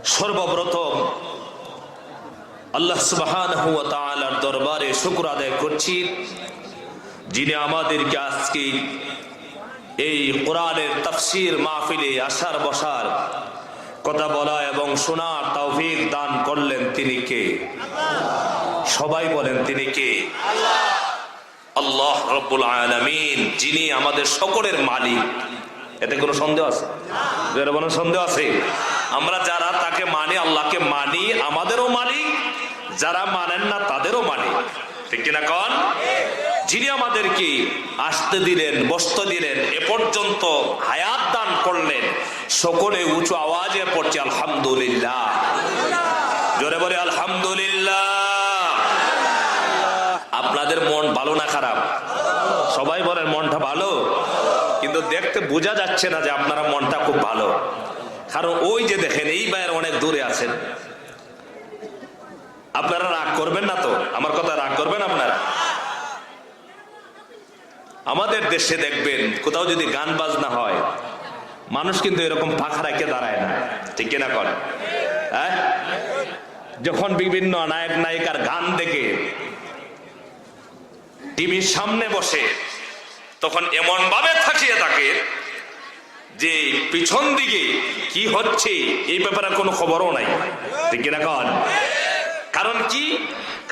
সর্বপ্রথম আল্লাহ সুবহানাহু ওয়া তাআলার দরবারে শুকর আদায় করছি, যিনি আমাদেরকে আজকে এই কোরআনের তাফসীর মাহফিলে আসার বসার কথা বলা এবং শোনার তৌফিক দান করলেন। তিনি কে? সবাই বলেন তিনি কে? আল্লাহ রাব্বুল আলামিন, যিনি আমাদের সকলের মালিক। এতে কোনো সন্দেহ আছে? সন্দেহ আছে? আমরা যারা তাকে মানি, আল্লাহকে মানি, আমাদেরও মালিক, যারা মানেন না তাদেরও মালিক, ঠিক কিনা কন? যিনি আমাদেরকে আসতে দিলেন, বসতে দিলেন, এ পর্যন্ত হায়াত দান করলেন, সকলে উঁচু আওয়াজে পড়ছে আলহামদুলিল্লাহ। জোরে বলে আলহামদুলিল্লাহ। আপনাদের মন ভালো না খারাপ? সবাই বলেন মনটা ভালো, কিন্তু দেখতে বোঝা যাচ্ছে না যে আপনারা মনটা খুব ভালো। কারণ ওই যে দেখেন এই বাইরে অনেক দূরে আছেন। আপনারা রাগ করবেন না তো? আমার কথা রাগ করবেন আপনারা? আমাদের দেশে দেখবেন কোথাও যদি গান বাজনা হয়, মানুষ কিন্তু এরকম ফাঁকা রেখে দাঁড়ায় না, ঠিক কিনা কর? হ্যাঁ, যখন বিভিন্ন নায়ক নায়িকার গান দেখে টিভির সামনে বসে, তখন এমন ভাবে থাকিয়ে থাকে যে পিছন দিকে কি হচ্ছে এই ব্যাপারে কোনো খবরও নাই, ঠিক কিনা কর? কারণ কি?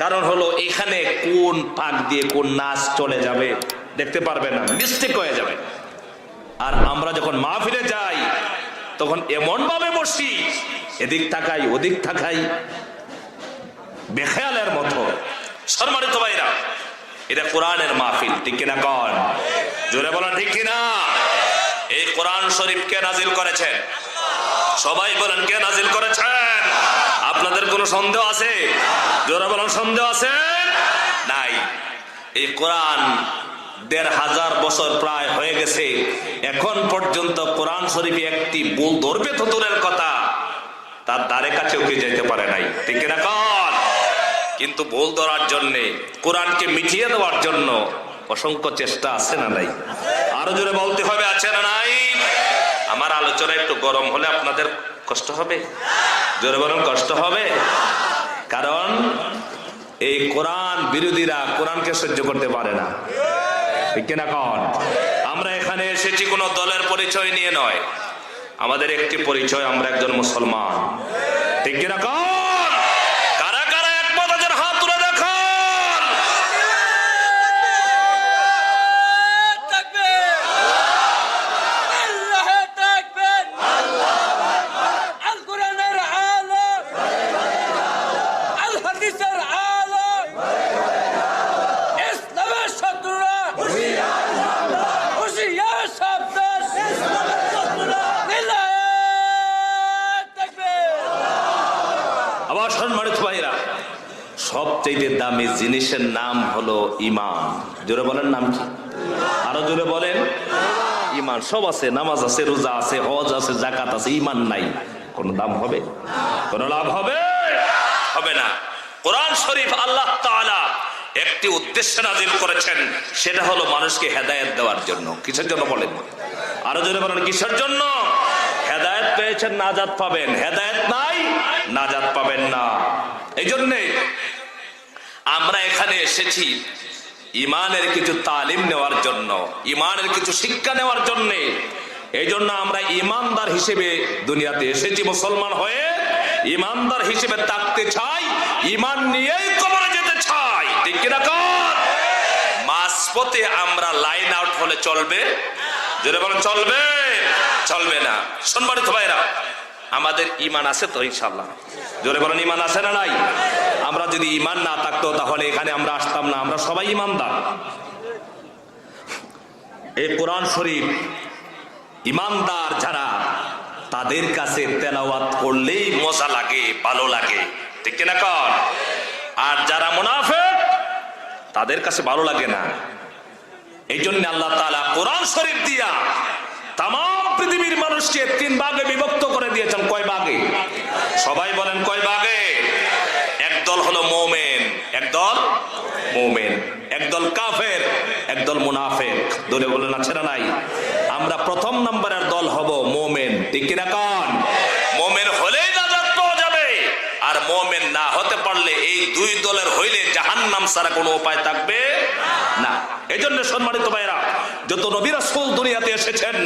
কারণ হলো এখানে কোন পাক দিয়ে কোন নাচ চলে যাবে দেখতে পারবে না, মিস্টেক হয়ে যাবে। আর আমরা যখন মাহফিলে যাই তখন এমন ভাবে বসি, এদিক তাকাই ওদিক তাকাই, বেখেয়ালের মতো। সম্মানিত ভাইরা, এটা কোরআনের মাহফিল, ঠিক কিনা কন? জোরে বলেন ঠিক কিনা? এই কোরআন শরীফ কে নাজিল করেছেন? সবাই বলেন কে নাজিল করেছেন? আপনাদের কোনো সন্দেহ আছে? জোরে বলেন সন্দেহ আছে? নাই। এই কোরআন ১৫০০ বছর প্রায় হয়ে গেছে, এখন পর্যন্ত কোরআন শরীফে একটি ভুল ধরবে তো দূরের কথা, তার দ্বারে কাছেও কে যেতে পারে নাই, ঠিক কিনা কন? কিন্তু ভুল ধরার জন্য, কোরআনকে মিটিয়ে দেওয়ার জন্য অসংখ্য চেষ্টা আছে না নাই? আরো জোরে বলতে হবে, আছে না নাই? আমার আলোচনা একটু গরম হলে আপনাদের কষ্ট হবে? জোরে বলুন, কষ্ট হবে। কারণ এই কোরআন বিরোধীরা কোরআনকে সহ্য করতে পারে না, ঠিক কিনা কন? আমরা এখানে এসেছি কোনো দলের পরিচয় নিয়ে নয়, আমাদের একটি পরিচয়, আমরা একজন মুসলমান, ঠিক কিনা কন? কারা কারা একমত আছেন হাত তুলে দেখান। সবচেয়ে দামি জিনিসের নাম হলো ঈমান। জোরে বলেন নাম কি? আরো জোরে বলেন। ঈমান। সব আছে, নামাজ আছে, রোজা আছে, হজ আছে, যাকাত আছে, ঈমান নাই, কোন দাম হবে? কোন লাভ হবে? হবে না। কোরআন শরীফ আল্লাহ তাআলা একটি উদ্দেশ্যে নাযিল করেছেন, সেটা হলো মানুষকে হেদায়েত দেওয়ার জন্য। কিসের জন্য বলেন? আরো জোরে বলেন কিসের জন্য? হেদায়েত পেয়েছেন, নাজাত পাবেন। হেদায়েত নাই, নাজাত পাবেন না। এই জন্যে আমরা এখানে এসেছি ইমানের কিছু তালিম নেওয়ার জন্য, ইমানের কিছু শিক্ষা নেওয়ার জন্য। এই জন্য আমরা ইমানদার হিসেবে দুনিয়াতে এসেছি, মুসলমান হয়ে ইমানদার হিসেবে থাকতে চাই, ইমান নিয়েই কবরে যেতে চাই, ঠিক কিনা কর? মাঝপথে আমরা লাইন আউট হলে চলবে? যদি বলেন চলবে? চলবে না। সম্মানিত ভাইরা, আমাদের ঈমান আছে তো ইনশাআল্লাহ? জোরে বলেন ঈমান আছে না নাই? আমরা যদি ঈমান না থাকতো তাহলে এখানে আমরা আসতাম না। আমরা সবাই ঈমানদার। এই কোরআন শরীফ ঈমানদার যারা, তাদের কাছে তেলাওয়াত করলেই মজা লাগে, ভালো লাগে, ঠিক কিনা কর? আর যারা মুনাফিক, তাদের কাছে ভালো লাগে না। এই জন্য আল্লাহ তাআলা কোরআন শরীফ দিয়া তাম পৃথিবীর মানুষকে 3 ভাগে বিভক্ত করে দিয়েছেন। কয় ভাগে? সবাই বলেন কয় ভাগে? একদল হলো মুমিন, একদল মুমিন, একদল কাফের, একদল মুনাফিক। দলে বলেন আছে না নাই? আমরা প্রথম নম্বরের দল হব মুমিন, ঠিক কিনা কন? মুমিন হলেই নাজাত ইমাম ছাড়া কোনো উপায় থাকবে না। এই জন্য সম্মানিত ভাইরা, যত নবী রাসূল দুনিয়াতে এসেছেন,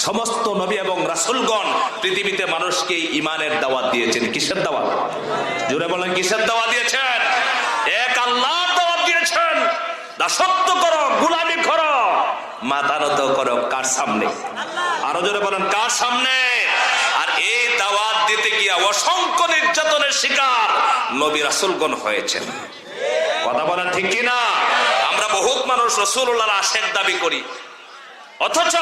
সমস্ত নবী এবং রাসূলগণ পৃথিবীতে মানুষকে ইমানের দাওয়াত দিয়েছেন। কিসের দাওয়াত? জোরে বলেন, কিসের দাওয়াত দিয়েছেন? এক আল্লাহর দাওয়াত দিয়েছেন। দাসত্ব করো, গোলামি করো, মাথা নত করো কার সামনে? আরো জোরে বলেন, কার সামনে? আর এই দাওয়াত দিতে গিয়া অসংখ্য নির্যাতনের শিকার নবী রাসূলগণ হয়েছেন। কথা বলেন ঠিক কিনা? আমরা বহুত মানুষ রাসূলুল্লাহর আশিক দাবি করি, অথচ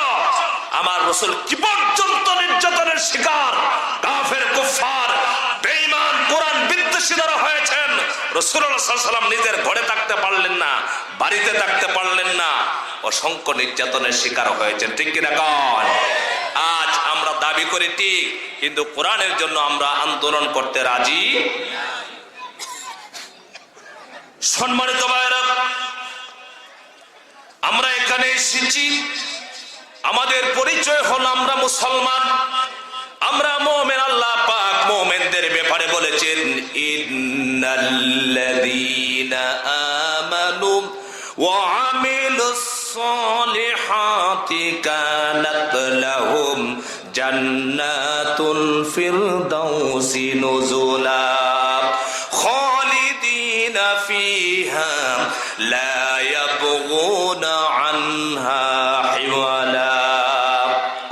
আমার রাসূল কি পর্যন্ত নির্যাতনের শিকার কাফের, কুফার, বেঈমান, কোরআন বিদ্বেষী যারা হয়েছেন, রাসূলুল্লাহ সাল্লাল্লাহু আলাইহি ওয়াসাল্লাম নিজের ঘরে থাকতে পারলেন না, বাড়িতে থাকতে পারলেন না, অসংখ্য নির্যাতনের শিকার হয়েছেন। ঠিক কিনা কন? আজ আমরা দাবি করি ঠিক, কিন্তু কোরআনের জন্য আমরা আন্দোলন করতে রাজি। সম্মানিত ভাইরা, আমরা এখানে এসেছি, আমাদের পরিচয় হল আমরা মুসলমান, আমরা মুমিন। আল্লাহ পাক মুমিনদের ব্যাপারে বলেছেন, ইন্নাল্লাযীনা আমানু ওয়া আমিলুস সালিহাতি কানাত লাহুম জান্নাতুল ফিরদাউসি নুজুলা খালিদিনা ফিহা লা ইয়াবগুনা আনহা হিওয়ালা।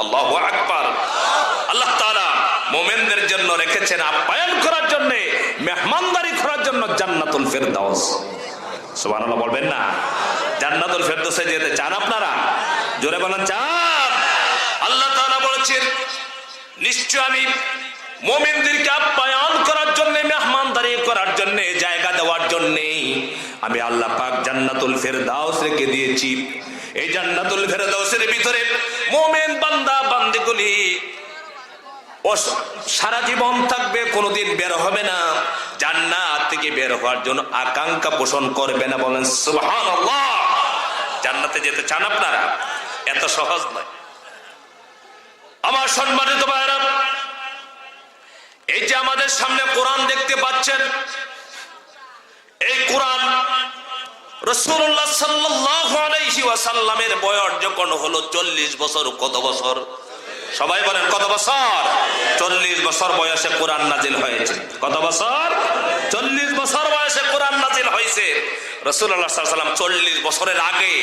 আল্লাহু আকবার। আল্লাহ তাআলা মুমিনদের জন্য রেখেছেন আপ্যায়ন করার জন্য, মেহমানদারি করার জন্য জান্নাতুল ফিরদাউস। সুবহানাল্লাহ বলবেন না? জান্নাতুল ফিরদাউসে যেতে চান আপনারা? জোরে বলেন, চান? আল্লাহ তাআলা বলেছেন, নিশ্চয় আমি মুমিনদেরকে আপ্যায়ন করার জন্য, মেহমানদারি করার জন্য, জায়গা দেওয়ার জন্য আমি আল্লাহ পাক জান্নাতুল ফিরদাউস রেখে দিয়েছি। এই জান্নাতুল ফিরদাউসের ভিতরে মুমিন বান্দা বান্দিগুলি সারা জীবন থাকবে, কোনোদিন বের হবে না, জান্নাত থেকে বের হওয়ার জন্য আকাঙ্ক্ষা পোষণ করবে না। বলেন সুবহানাল্লাহ। জান্নাতে যেতে চান আপনারা? এত সহজ নয়। আমার সম্মানিত ভাইরা, এই যে আমাদের সামনে কোরআন দেখতে পাচ্ছেন, এই কোরআন রাসূলুল্লাহ সাল্লাল্লাহু আলাইহি ওয়াসাল্লামের বয়স যখন হলো 40 বছর। কত বছর? সবাই বলেন কত বছর? 40 বছর বয়সে কোরআন নাজিল হয়েছে। কত বছর? 40 বছর বয়সে কোরআন নাজিল হয়েছে। রাসূলুল্লাহ সাল্লাল্লাহু আলাইহি ওয়াসাল্লাম 40 বছরের আগে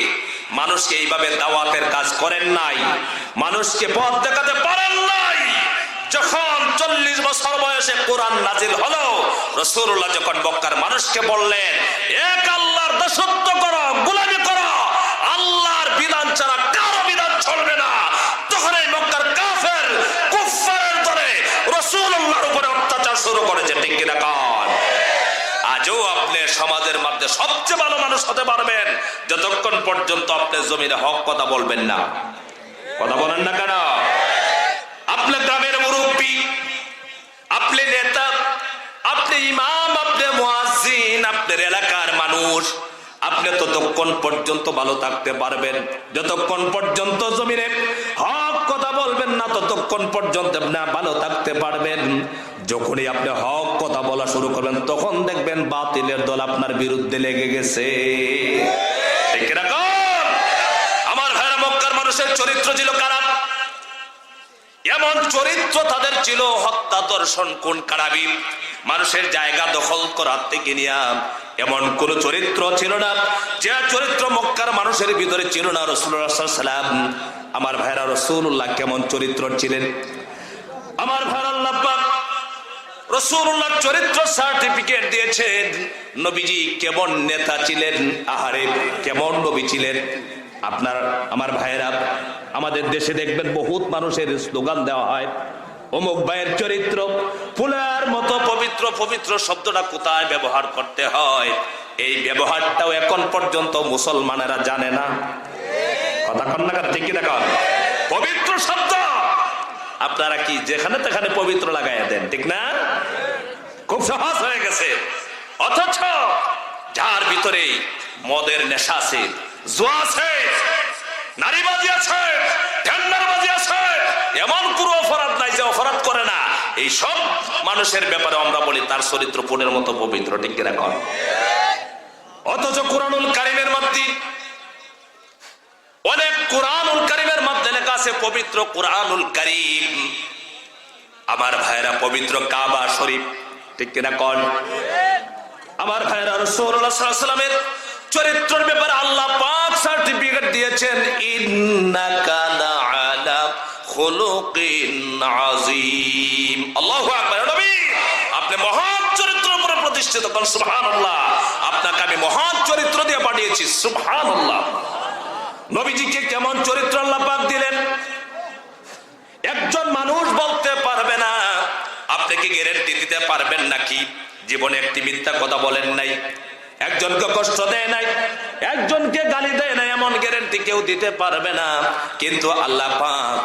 মানুষকে এইভাবে দাওয়াতের কাজ করেন নাই, মানুষকে পথ দেখাতে পারেন নাই। যখন 40 বছর বয়সে কোরআন নাজিল হলো, রাসূলুল্লাহ যখন মক্কার মানুষকে বললেন, এক আল্লাহর দাসত্ব করো, গোলামি করো, আল্লাহর বিধান ছাড়া কারো বিধান চলবে না, তখন এই মক্কার কাফের, কুফফারের দলে রাসূলুল্লাহর উপরে অত্যাচার শুরু করেছে। ঠিক কিনা কন? আজও আপনি সমাজের মধ্যে সবচেয়ে ভালো মানুষ হতে পারবেন যতক্ষণ পর্যন্ত আপনি জমিনে হক কথা বলবেন না। কথা বলেন না কেন? আপনি গ্রামের মুরব্বী, আপনি নেতা, আপনি ইমাম, আপনি মুয়াজ্জিন, আপনার এলাকার মানুষ, আপনি ততক্ষণ পর্যন্ত ভালো থাকতে পারবেন যতক্ষণ পর্যন্ত জমিনে হক কথা বলবেন না, ততক্ষণ পর্যন্ত আপনি ভালো থাকতে পারবেন। যখনই আপনি হক কথা বলা শুরু করবেন, তখন দেখবেন বাতিলের দল আপনার বিরুদ্ধে লেগে গেছে। ঠিক এরকম আমার ভাইরা, মক্কার মানুষের চরিত্র ছিল খারাপ। এমন চরিত্র তাদের ছিল, হত্যা, দর্শন, খুন, খারাপি, মানুষের জায়গা দখল করার থেকে নিয়ে এমন কোন চরিত্র ছিল না যে চরিত্র মক্কার মানুষের ভিতরে ছিল না। রাসূলুল্লাহ সাল্লাল্লাহু আলাইহি ওয়াসাল্লাম, আমার ভাইরা, রাসূলুল্লাহ কেমন চরিত্র ছিলেন? আমার ভাইরা, আল্লাহ পাক রাসূলুল্লাহ চরিত্র সার্টিফিকেট দিয়েছেন। নবীজি কেমন নেতা ছিলেন, আহারে কেমন নবী ছিলেন। আপনার আমার ভাইরা, আমাদের দেশে দেখবেন বহুত মানুষের স্লোগান দেওয়া হয়, অমুক ভাইয়ের চরিত্র ফুলের মতো পবিত্র। পবিত্র শব্দটা কোথায় ব্যবহার করতে হয়, এই ব্যবহারটাও এখন পর্যন্ত মুসলমানেরা জানে না। কথা কন না? ঠিক দেখুন, পবিত্র শব্দ আপনারা কি যেখানে তেখানে পবিত্র লাগাইয়া দেন, ঠিক না? খুব সহজ হয়ে গেছে। অথচ যার ভিতরে মদের নেশা আছে, জুয়া আছে, নারীবাজি আছে, টেন্ডারবাজি আছে, এমন পুরো অপরাধ নাই যে অপরাধ করে না। এই সব মানুষের ব্যাপারে আমরা বলি তার চরিত্র ফুলের মতো পবিত্র। ঠিক কিনা কন? অথচ কুরআনুল কারীমের মধ্যে অনেক কুরআনুল কারীমের মধ্যে লেখা আছে পবিত্র কুরআনুল কারীম। আমার ভাইরা পবিত্র কাবা শরীফ, ঠিক কিনা কোন? আমার ভাইরা রাসূলুল্লাহ সাল্লাল্লাহু আলাইহি ওয়াসাল্লামের চরিত্রের ব্যাপারে আল্লাহ পাক সার্টিফিকেট দিয়েছেন, ইন্নাকা লাআলা খুলুকিন আযীম। আল্লাহু আকবার। নবী আপনি মহান চরিত্রের উপরে প্রতিষ্ঠিত, কোন সুবহানাল্লাহ। আপনাকে আমি মহান চরিত্র দিয়ে পাঠিয়েছি, সুবহানাল্লাহ। নবীজিকে কেমন চরিত্র আল্লাহ পাক দিলেন একজন মানুষ বলতে পারবে না। আপনি কি গ্যারান্টি দিতে পারবেন নাকি জীবনে একটি মিথ্যা কথা বলেন নাই, একজনকে কষ্ট দেয় নাই, একজনকে গালি দেয় নাই, এমন গ্যারান্টি কেউ দিতে পারবে না। কিন্তু আল্লাহ পাক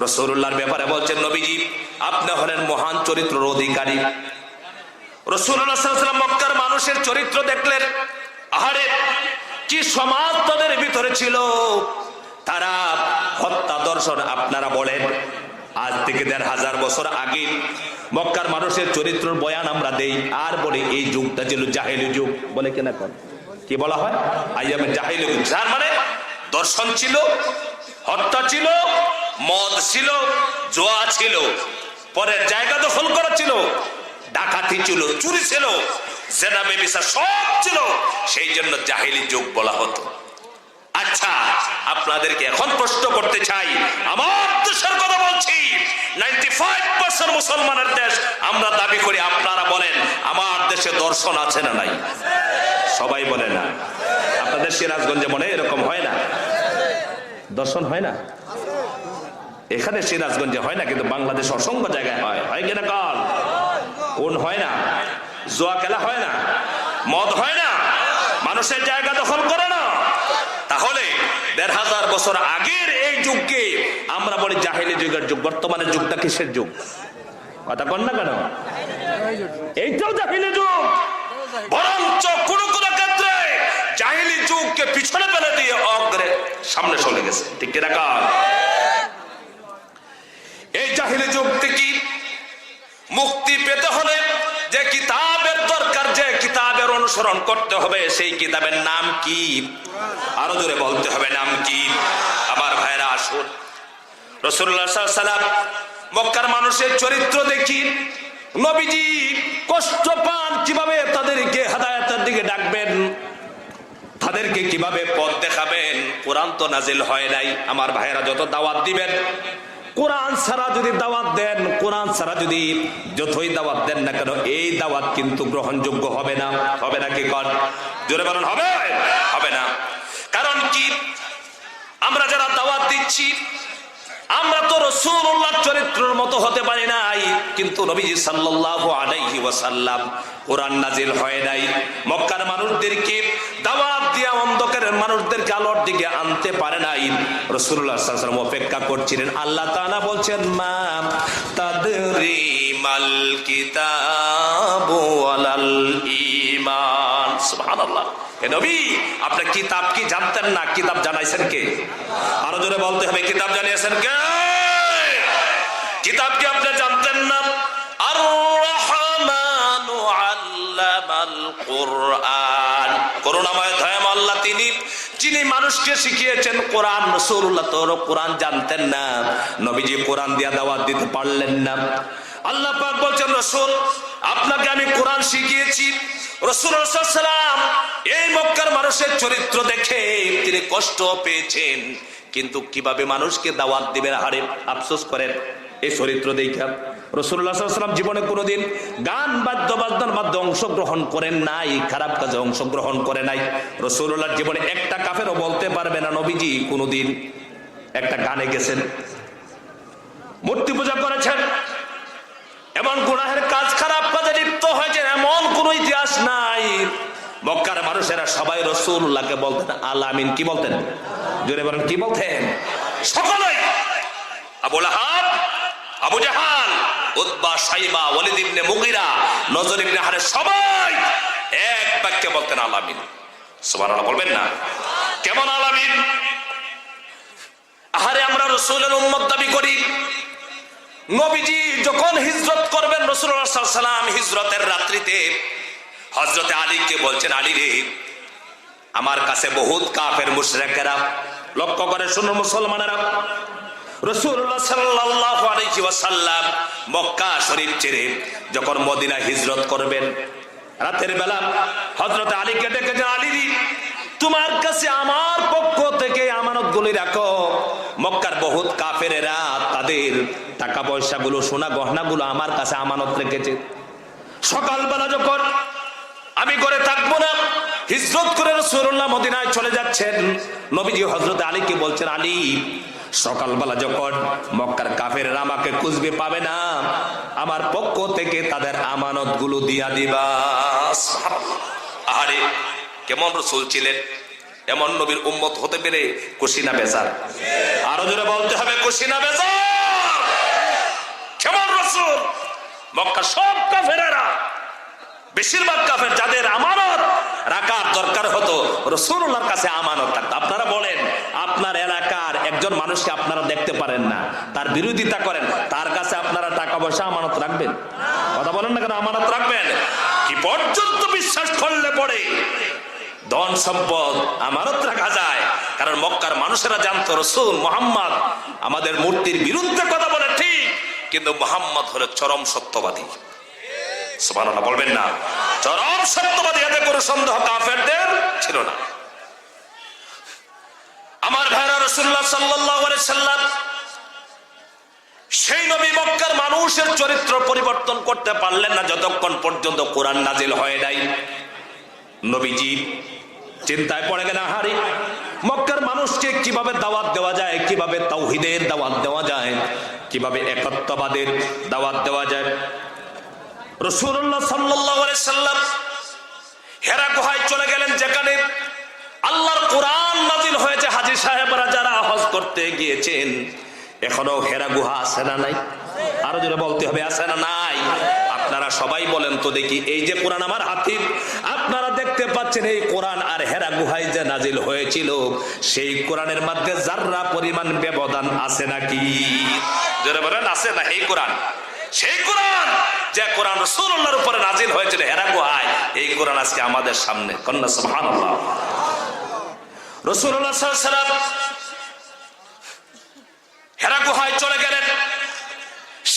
রাসূলুল্লাহর ব্যাপারে বলছেন, নবীজি আপনি হলেন মহান চরিত্রের অধিকারী। রাসূলুল্লাহ সাল্লাল্লাহু আলাইহি ওয়াসাল্লাম মক্কার মানুষের চরিত্র দেখলেন, আহারে কি সমাজ তাদের ভিতরে ছিল। তারা হত্যা দর্শন, আপনারা বলেন আজ থেকে ১৫০০ বছর আগে মক্কার মানুষের চরিত্রের বয়ান আমরা দেই আর বলি এই যুগটা ছিল জাহেলি যুগ। বলে কেনা কর কি বলা হয়? আইয়ামে জাহেলি যুগ, যার মানে দর্শন ছিল, হত্যা ছিল, মদ ছিল, জুয়া ছিল, পরের জায়গা দখল করা ছিল, ডাকাতি ছিল, চুরি ছিল, জেনা ব্যভিচার সব ছিল। সেই জন্য জাহেলি যুগ বলা হতো। আচ্ছা আপনাদেরকে এখন প্রশ্ন করতে চাই, আমার দেশের কথা বলছি, 95% মুসলমানের দেশ, আমরা দাবি করি, আপনারা বলেন আমার দেশে দর্শন আছে না নাই? সবাই বলে না। আপনাদের সিরাজগঞ্জে মনে এরকম হয় না? দর্শন হয় না? এখানে সিরাজগঞ্জে হয় না, কিন্তু বাংলাদেশ অসংখ্য জায়গায় হয়। হয় কিনা কাল? কোন হয় না? জুয়া খেলা হয় না? মদ হয় না? মানুষের জায়গা দখল করে না? তাহলে ১৫০০ বছর আগের এই যুগকে আমরা বলি জাহেলি যুগের যুগ। বর্তমানের যুগটা কিসের যুগ? কথা কন না কেন? এইটাও জাহেলি যুগ। বরঞ্চ কোন কোন ক্ষেত্রে জাহেলি যুগকে পিছনে ফেলে দিয়ে অগ্রে সামনে চলে গেছে, ঠিক কিনা কাল? এই জাহেলি যুগ থেকে মুক্তি পেতে হলে যে কিতাবের দরকার, যে কিতাবের অনুসরণ করতে হবে, সেই কিতাবের নাম কি? আরো জোরে বলতে হবে, নাম কি? আমার ভাইরা আসুন, রাসূলুল্লাহ সাল্লাল্লাহু আলাইহি ওয়াসাল্লাম মক্কার মানুষের চরিত্র দেখি, নবীজি কষ্ট পান কিভাবে তাদেরকে হেদায়েতের দিকে ডাকবেন, তাদেরকে কিভাবে পথ দেখাবেন। কোরআন তো নাজিল হয় নাই। আমার ভাইরা যত দাওয়াত দিবেন, কোরআন ছাড়া যদি দাওয়াত দেন, কোরআন ছাড়া যদি যতই দাওয়াত দেন না কেন, এই দাওয়াত কিন্তু গ্রহণযোগ্য হবে না। হবে না কি কর? জোরে বলুন, হবে? হবে না। কারণ কি? আমরা যারা দাওয়াত দিচ্ছি, আমরা তো রাসূলুল্লাহর চরিত্রের মতো হতে পারি নাই। কিন্তু নবীজি সাল্লাল্লাহু আলাইহি ওয়াসাল্লাম, কোরআন নাজিল হয় নাই, মক্কার মানুষদেরকে দাওয়াত দিয়া অন্ধকারের মানুষদেরকে আলোর দিকে আনতে পারে নাই। রাসূলুল্লাহ সাল্লাল্লাহু আলাইহি ওয়াসাল্লাম অপেক্ষা করছিলেন। আল্লাহ তাআলা বলছেন, মা তাদরি মাল কিতাবু ওয়ালাল ঈমান। সুবহানাল্লাহ। হে নবী, আপনি কিতাব কি জানতেন না? কিতাব জানাইছেন কে? আরো জোরে বলতে হবে, কিতাব জানিয়েছেন কে? কিতাব কি আপনি জানতেন না? আর রহমানু আল্লামাল কুরআন, করুণাময় দয়াময় আল্লাহ তিনি, যিনি মানুষকে শিখিয়েছেন কোরআন। রাসূলুল্লাহ তো কোরআন জানতেন না, নবীজি কোরআন দিয়া দাওয়াত দিতে পারলেন না। আল্লাহ পাক বলছেন, রাসূল আপনাকে আমি কোরআন শিখিয়েছি। রাসূলুল্লাহ সাল্লাল্লাহু আলাইহি ওয়াসাল্লাম এই মক্কার মানুষের চরিত্র দেখে তিনি কষ্ট পেয়েছেন, কিন্তু কিভাবে মানুষকে দাওয়াত দিবেন, আরে আফসোস করেন এই চরিত্র দেখা। রাসূলুল্লাহ সাল্লাল্লাহু আলাইহি ওয়াসাল্লাম জীবনে কোনোদিন গান বাদ্য বাজনার মধ্যে অংশগ্রহণ করেন নাই, খারাপ কাজে অংশগ্রহণ করে নাই। রাসূলুল্লাহর জীবনে একটা কাফেরও বলতে পারবে না নবীজি কোনোদিন একটা গানে গেছেন, মূর্তি পূজা করেছেন, এমন গুনাহের কাজ, খারাপ কাজে লিপ্ত হয়েছেন, এমন কোন ইতিহাস নাই। মক্কার মানুষেরা সবাই রাসূলুল্লাহকে বলতেন আল আমিন। কি বলতেন? জোরে বলেন, কি বলতেন? সকলেই। আবু লাহাব, আবু জাহাল, উতবা, সাইবা, ওয়ালিদ ইবনে মুগীরা, নজর ইবনে হারিস, সবাই এক বাক্যে বলতেন আল আমিন। সুবহানাল্লাহ বলবেন না? কেমন আল আমিন? আহারে আমরা রাসূলের উম্মত দাবি করি। নবীজি যখন হিজরত করবেন, রাসূলুল্লাহ সাল্লাল্লাহু আলাইহি ওয়াসাল্লাম হিজরতের রাত্রিতে হযরতে আলীকে বলছেন, আলী রে, আমার কাছে বহুত কাফের মুশরিকেরা। লক্ষ্য করে শুনুন মুসলমানেরা, রাসূলুল্লাহ সাল্লাল্লাহু আলাইহি ওয়াসাল্লাম মক্কা শরীফ ছেড়ে যখন মদিনা হিজরত করবেন, রাতের বেলা হযরত আলীকে ডেকেছেন, আলী তোমার কাছে আমার পক্ষ থেকে আমানতগুলি রাখো। মক্কার বহুত কাফেরেরা তাদের টাকা পয়সাগুলো, সোনা গহনাগুলো আমার কাছে আমানত রেখেছে। সকালবেলা যখন আমি ঘরে থাকবো না, হিজরত করে রাসূলুল্লাহ মদিনায় চলে যাচ্ছেন, নবীজি হযরত আলীকে বলছেন, আলী সকালবেলা যখন মক্কার কাফেররা আমাকে খুঁজবে পাবে না, আমার পক্ষ থেকে তাদের আমানতগুলো দিয়া দিবা। আরে কেমন রাসূল ছিলেন, এমন নবীর উম্মত হতে পেরে খুশি না বেজার? আরো জোরে বলতে হবে, খুশি না বেজার? কেমন রাসূল! মক্কার সব কাফেরেরা, বেশিরভাগ কাফের যাদের আমানত রাখার দরকার হতো, রাসূলুল্লাহর কাছে আমানত থাকতো। আপনারা বলেন, আপনার এলাকার একজন মানুষকে আপনারা দেখতে পারেন না, তার বিরোধিতা করেন, তার কাছে আপনারা টাকা পয়সা আমানত রাখবেন? কথা বলেন না কেন? আমানত রাখবেন? কি পর্যন্ত বিশ্বাস করলে পড়ে ধন সম্পদ আমানত রাখা যায়? কারণ মক্কার মানুষেরা জানতো রাসূল মুহাম্মদ আমাদের মূর্তির বিরুদ্ধে কথা বলে ঠিক, কিন্তু মুহাম্মদ হলো চরম সত্যবাদী। সুবহানাল্লাহ বলবেন না? চরম সত্যবাদী, এতে কোনো সন্দেহ কাফেরদের ছিল না। আমার ভাইরা, রাসূলুল্লাহ সাল্লাল্লাহু আলাইহি সাল্লাম সেই নবী মক্কার মানুষের চরিত্র পরিবর্তন করতে পারলেন না যতক্ষণ পর্যন্ত কোরআন নাজিল হয় নাই। নবীজি চিন্তায় পড়ে গেলেন, হারি মক্কার মানুষকে কিভাবে দাওয়াত দেওয়া যায়, কিভাবে তাওহীদের দাওয়াত দেওয়া যায়, কিভাবে একত্ববাদের দাওয়াত দেওয়া যায়। রাসূলুল্লাহ সাল্লাল্লাহু আলাইহি সাল্লাম হেরা গুহায় চলে গেলেন, যেখানে আল্লাহর কোরআন নাজিল হয়েছে। হাজী সাহেবরা যারা হজ করতে গিয়েছেন, এখনো হেরা গুহা আছে না নাই? আরো জোরে বলতে হবে, আছে না নাই? আপনারা সবাই বলেন তো দেখি, এই যে কোরআন আমার হাতে আপনারা দেখতে পাচ্ছেন, এই কোরআন আর হেরা গুহায় যে নাজিল হয়েছিল, সেই কোরআনের মধ্যে যাররা পরিমাণ ব্যবধান আছে নাকি? জোরে বলেন, আছে না? এই কোরআন, সেই কোরআন যে কোরআন রাসূলুল্লাহর উপরে নাজিল হয়েছিল হেরা গুহায়, এই কোরআন আজকে আমাদের সামনে। কন্যা সুবহানাল্লাহ। রাসূলুল্লাহ সাল্লাল্লাহু আলাইহি ওয়াসাল্লাম হেরা গুহায় চলে গেলেন,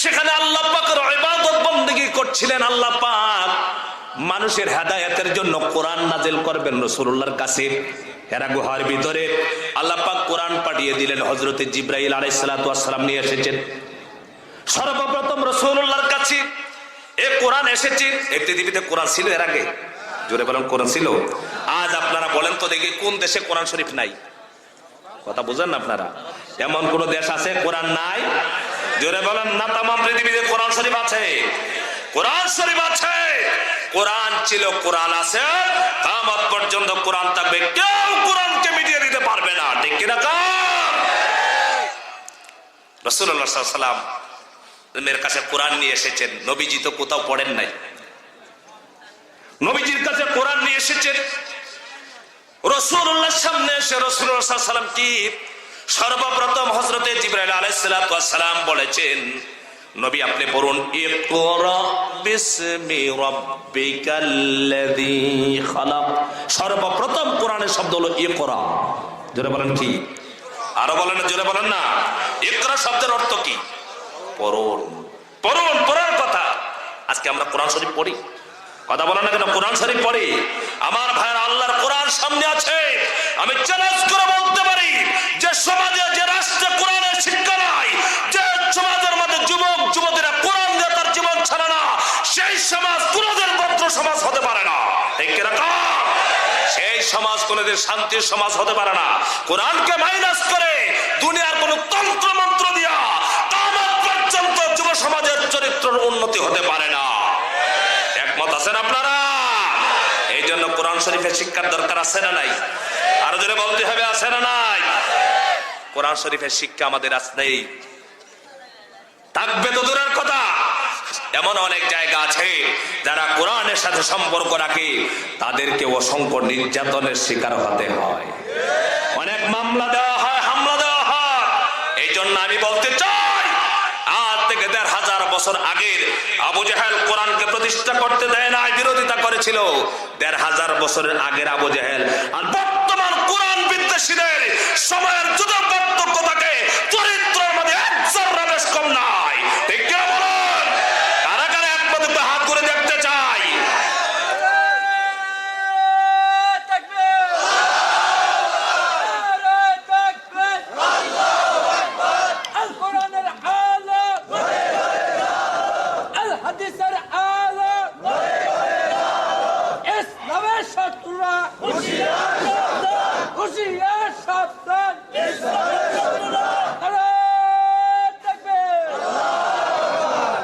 সেখানে আল্লাহ পাকের ইবাদত বندگی করছিলেন। আল্লাহ পাক মানুষের হেদায়েতের জন্য কোরআন নাজিল করবেন রাসূলুল্লাহর কাছে। হেরা গুহার ভিতরে আল্লাহ পাক কোরআন পাঠিয়ে দিলেন, হযরত জিবরাইল আলাইহিস সালাতু ওয়াস সালাম নিয়ে এসেছেন। সর্বপ্রথম রাসূলুল্লাহর কাছে এই কোরআন এসেছে। এই পৃথিবীতে কোরআন ছিল এর আগে? জোরে বলেন, কোরআন ছিল? আজ আপনারা বলেন তো দেখি, কোন দেশে কোরআন শরীফ নাই? কথা বুঝেন না আপনারা? এমন কোন দেশ আছে কোরআন নাই? জোরে বলেন না। তামাম পৃথিবীতে কোরআন শরীফ আছে, কোরআন শরীফ আছে। কোরআন ছিল, কোরআন আছে, কিয়ামত পর্যন্ত কোরআন থাকবে, কেউ কোরআনকে মিটিয়ে দিতে পারবে না। ঠিক কি না? রাসূলুল্লাহ সাল্লাল্লাহু আলাইহি ওয়াসাল্লাম এর কাছে কোরআন নিয়ে এসেছেন। নবীজি তো কোথাও পড়েন নাই, নবীজির কাছে কোরআন নিয়ে এসেছেন। রাসূলুল্লাহর সামনে এসে রাসূলুল্লাহ সাল্লাল্লাহু আলাইহি ওয়াসাল্লাম কি সর্বপ্রথম হযরতে জিবরাইল আলাইহিস সালাম বলেছেন, নবী আপনি পড়ুন, ইকরা বিসমি রাব্বিকাল্লাযী খালাক। সর্বপ্রথম কোরআনের শব্দ হলো ইকরা। জোরে বলেন কি? আরো বলেন না, জোরে বলেন না। ইকরা শব্দের অর্থ কি? পড়ুন। পড়ুন, পড়ার কথা। আজকে আমরা কোরআন শরীফ পড়ি? কথা বলেন না কেন? কোরআন শরীফ পড়ি। আমার ভাইয়ের, আল্লাহর কোরআন সামনে আছে। আমি চ্যালেঞ্জ করে বলতে পারি, যে সমাজে, যে রাষ্ট্রে কোরআনের শিক্ষা নাই, যে সমাজের মধ্যে যুবক যুবতীরা কোরআন দিয়ে তার জীবন ছাড়ে না, সেই সমাজ কোনদিন ভদ্র সমাজ হতে পারে না। ঠিক কি না? সেই সমাজ কোনদিন শান্তির সমাজ হতে পারে না। কোরআনকে মাইনাস করে দুনিয়ার কোন তন্ত্র মন্ত্র দিয়া কিয়ামত পর্যন্ত যুব সমাজের চরিত্রের উন্নতি হতে পারে না। একমত আছেন আপনারা? এই জন্য কোরআন শরীফের শিক্ষার দরকার আছে না নাই? আরো জোরে বলতে হবে, আছে না নাই? কোরআন শরীফের শিক্ষা আমাদের আজ নেই, থাকবে তো দূরের কথা। এমন অনেক জায়গা আছে যারা কোরআনের সাথে সম্পর্ক রাখে, তাদেরকে অসংখ্য নির্যাতনের শিকার হতে হয়, অনেক মামলা দেওয়া হয়, হামলা দেওয়া হয়। এই জন্য আমি বলতে চাই, আজ থেকে ১৫০০ বছর আগের আবু জাহেল কোরআনকে প্রতিষ্ঠা করতে দেয় না, বিরোধিতা করেছিল। ১৫০০ বছরের আগের আবু জেহেল আর বর্তমান কোরআন বিদ্বেষীদের সময়ের যদি পার্থক্য থাকে, চরিত্রের মধ্যে এক জররা বেশ কম নাই। ঠিক কি বলেন? কারা কারা একমত একটু হাত করে দেখতে চাই।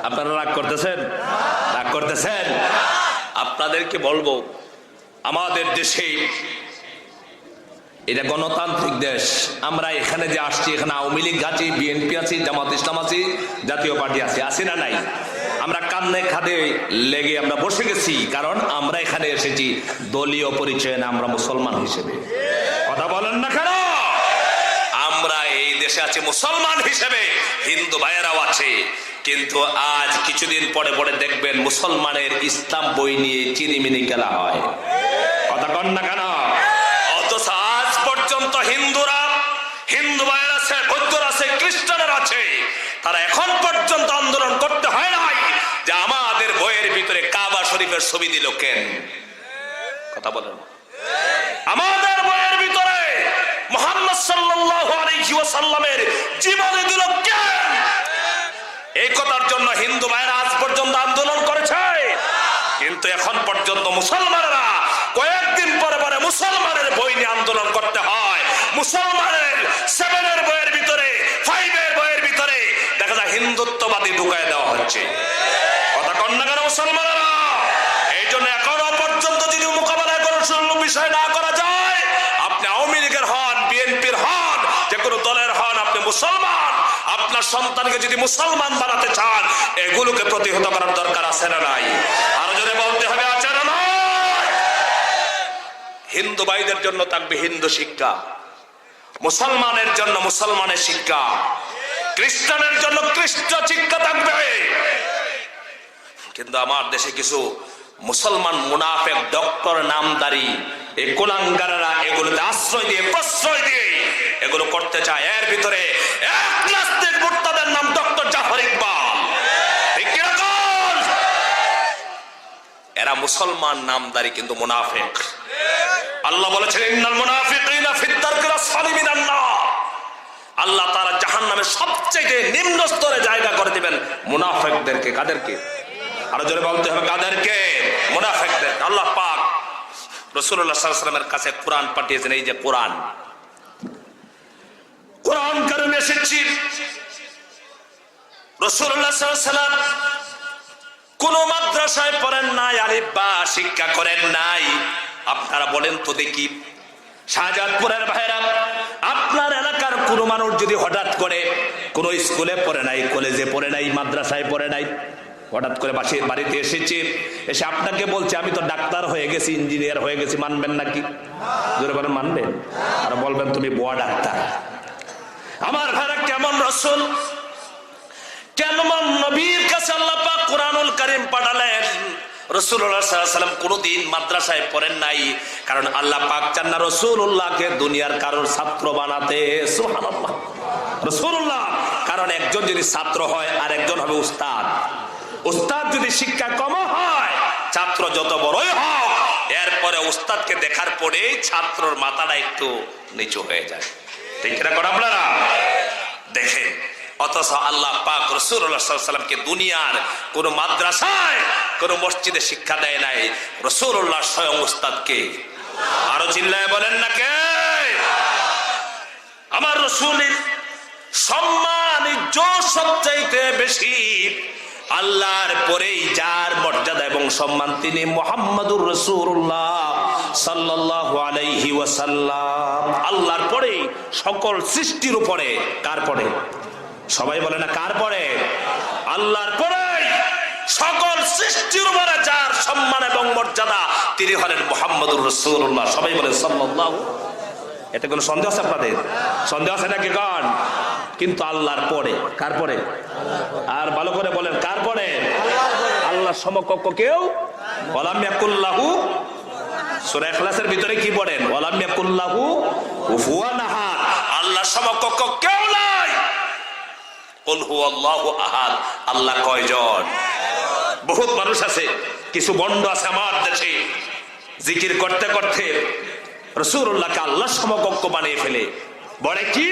আপনারা রাগ করতেছেন? রাগ করতেছেন? আপনাদেরকে বলবো, আমাদের দেশে এটা গণতান্ত্রিক দেশ। আমরা এখানে যে আসছি, এখানে আওয়ামী লীগ আছি, বিএনপি আছি, জামাত ইসলাম আছি, জাতীয় পার্টি আছে, আছি না নাই? আমরা কান্নে খাদে লেগে আমরা বসে গেছি, কারণ আমরা এখানে এসেছি দলীয় পরিচয় না, আমরা মুসলমান হিসেবে। কথা বলেন না কেন? আমরা এই দেশে আছি মুসলমান হিসেবে, হিন্দু ভাইয়েরাও আছে। কিন্তু আজ কিছুদিন পরে পরে দেখবেন মুসলমানের ইসলাম বই নিয়ে চিনিমিনি খেলা হয়। কথা কন না কেন? অথচ আজ পর্যন্ত হিন্দুরা, হিন্দু ভাইয়েরা আছে, বৌদ্ধরা আছে, খ্রিস্টানরা আছে, তারা এখন পর্যন্ত আন্দোলন করতে হয় নাই যে আমাদের বইয়ের ভিতরে কাবা শরীফের ছবি দিল কেন? কথা বলেন। আমাদের বইয়ের ভিতরে মুহাম্মদ সাল্লাল্লাহু আলাইহি ওয়াসাল্লামের জীবনী দিল কেন? এই কথার জন্য হিন্দু ভাইরা আজ পর্যন্ত আন্দোলন করেছে। কিন্তু এখন পর্যন্ত মুসলমানরা কয়েকদিন পরে পরে মুসলমানের বই নিয়ে আন্দোলন করতে হয়। মুসলমানের 7 বইয়ের ভিতরে, 5 বইয়ের ভিতরে দেখা যায় হিন্দুত্ববাদী ঢুকায় দেওয়া হচ্ছে। কথা কন না কেন মুসলমানেরা? এই জন্য এখনো পর্যন্ত যদি মোকাবেলা করার বিষয় না করা যায়, আপনি আওয়ামী লীগের হন, বিএনপির হন, যে কোনো দলের হন, আপনি মুসলমান, আপনার সন্তানকে যদি মুসলমান বানাতে চান, এগুলোকে প্রতিহত করার দরকার আছে না নাই? আরো জোরে বলতে হবে, আছে না নাই? হিন্দু ভাইদের জন্য থাকবে হিন্দু শিক্ষা, মুসলমানের জন্য মুসলমানের শিক্ষা, খ্রিস্টানের জন্য খ্রিস্টান শিক্ষা থাকবে। কিন্তু আমার দেশে কিছু মুসলমান মুনাফেক ডক্টর নামদারি এই কুলাঙ্গারেরা এগুলোতে আশ্রয় দিয়ে, প্রশ্রয় দিয়ে এগুলো করতে চায়। এর ভিতরে এক নাস্তিক মুরতাদের নাম ডক্টর জাফর ইকবাল। ঠিক কি রকম? এরা মুসলমান নামদারি কিন্তু মুনাফেক। আল্লাহ বলেছেন, ইন্নাল মুনাফিকিনা ফিদ দারকিল আসফালি মিনান নার। আল্লাহ তাআলা জাহান্নামের সবচেয়ে নিম্ন স্তরে জায়গা করে দিবেন মুনাফিকদেরকে। কাদেরকে? আরো জোরে বলতে হবে, কাদেরকে? মুনাফিকদের। আল্লাহ পাক রাসূলুল্লাহ সাল্লাল্লাহু আলাইহি ওয়াসাল্লামের কাছে কোরআন পাঠিয়েছেন। এই যে কোরআন, কোরআন কারিমে এসেছে, রাসূলুল্লাহ সাল্লাল্লাহু আলাইহি ওয়াসাল্লাম কোন মাদ্রাসায় পড়েন নাই, আলিফ বা শিক্ষা করেন নাই। আপনারা বলেন তো দেখি, শাহজাদপুরের ভাইরা, আপনার এলাকার কোন মানুষ যদি হঠাৎ করে কোন স্কুলে পড়ে নাই, কলেজে পড়ে নাই, মাদ্রাসায় পড়ে নাই, হঠাৎ করে বাড়িতে এসেছে, এসে আপনাকে বলছে আমি তো ডাক্তার হয়ে গেছি, ইঞ্জিনিয়ার হয়ে গেছি, মানবেন নাকি? জোরে বলেন, মানবেন? আর বলবেন তুমি বুয়া ডাক্তার। আমার ভাইরা, কেমন রাসূল, কেমন নবীর কাছে আল্লাহ পাক কোরআনুল কারীম পাঠালেন। রাসূলুল্লাহ সাল্লাল্লাহু আলাইহি ওয়াসাল্লাম কোনদিন মাদ্রাসায় পড়েন নাই, কারণ আল্লাহ পাক চান না রাসূলুল্লাহকে দুনিয়ার কারোর ছাত্র বানাতে। সুবহানাল্লাহ। রাসূলুল্লাহ, কারণ একজন যদি ছাত্র হয় আর একজন হবে উস্তাদ। উস্তাদ যদি শিক্ষা কম হয়, ছাত্র যত বড়ই হোক, এরপরে উস্তাদকে দেখার পরেই ছাত্রর মাথাটা একটু নিচু হয়ে যায়। ঠিক না করে আপনারা দেখেন? অথচ আল্লাহ পাক রাসূলুল্লাহ সাল্লাল্লাহু আলাইহি ওয়াসাল্লামকে দুনিয়ার কোন মাদ্রাসায়, কোন মসজিদে শিক্ষা দেয় নাই। রাসূলুল্লাহ স্বয়ং উস্তাদকে। আরো চিল্লায় বলেন না কে? আমার রাসূলের সম্মান ইজ্জত সবচাইতে বেশি, আল্লাহর পরেই যার মর্যাদা এবং সম্মান, তিনি মুহাম্মাদুর রাসূলুল্লাহ সাল্লাল্লাহু আলাইহি ওয়াসাল্লাম। আল্লাহর পরে সকল সৃষ্টির উপরে। কার পরে? সবাই বলে না কার পরে? আল্লাহর পরে সকল সৃষ্টির উপরে যার সম্মান এবং মর্যাদা, তিনি হলেন মুহাম্মাদুর রাসূলুল্লাহ। সবাই বলে সাল্লাল্লাহু। এতে কোনো সন্দেহ আছে আপনাদের? সন্দেহ আছে নাকি? কারণ কিন্তু আল্লাহর পরে। কার পরে? আর ভালো করে বলেন, কার পরে? আল্লাহর সমকক্ষ কেউ? ওয়ালাম ইয়াকুল্লাহু সূরা ইখলাসের ভিতরে কি পড়েন? ওয়ালাম ইয়াকুল্লাহু কুফুয়ান আহাদ, আল্লাহ সমকক্ষ কেউ নাই। কুল হুয়াল্লাহু আহাদ, আল্লাহ কয়জন? বহুত মানুষ আছে, কিছু বন্ড আছে আমার দেশে, জিকির করতে করতে রাসূলুল্লাহকে আল্লাহ সমকক্ষ বানিয়ে ফেলে। বলে কি?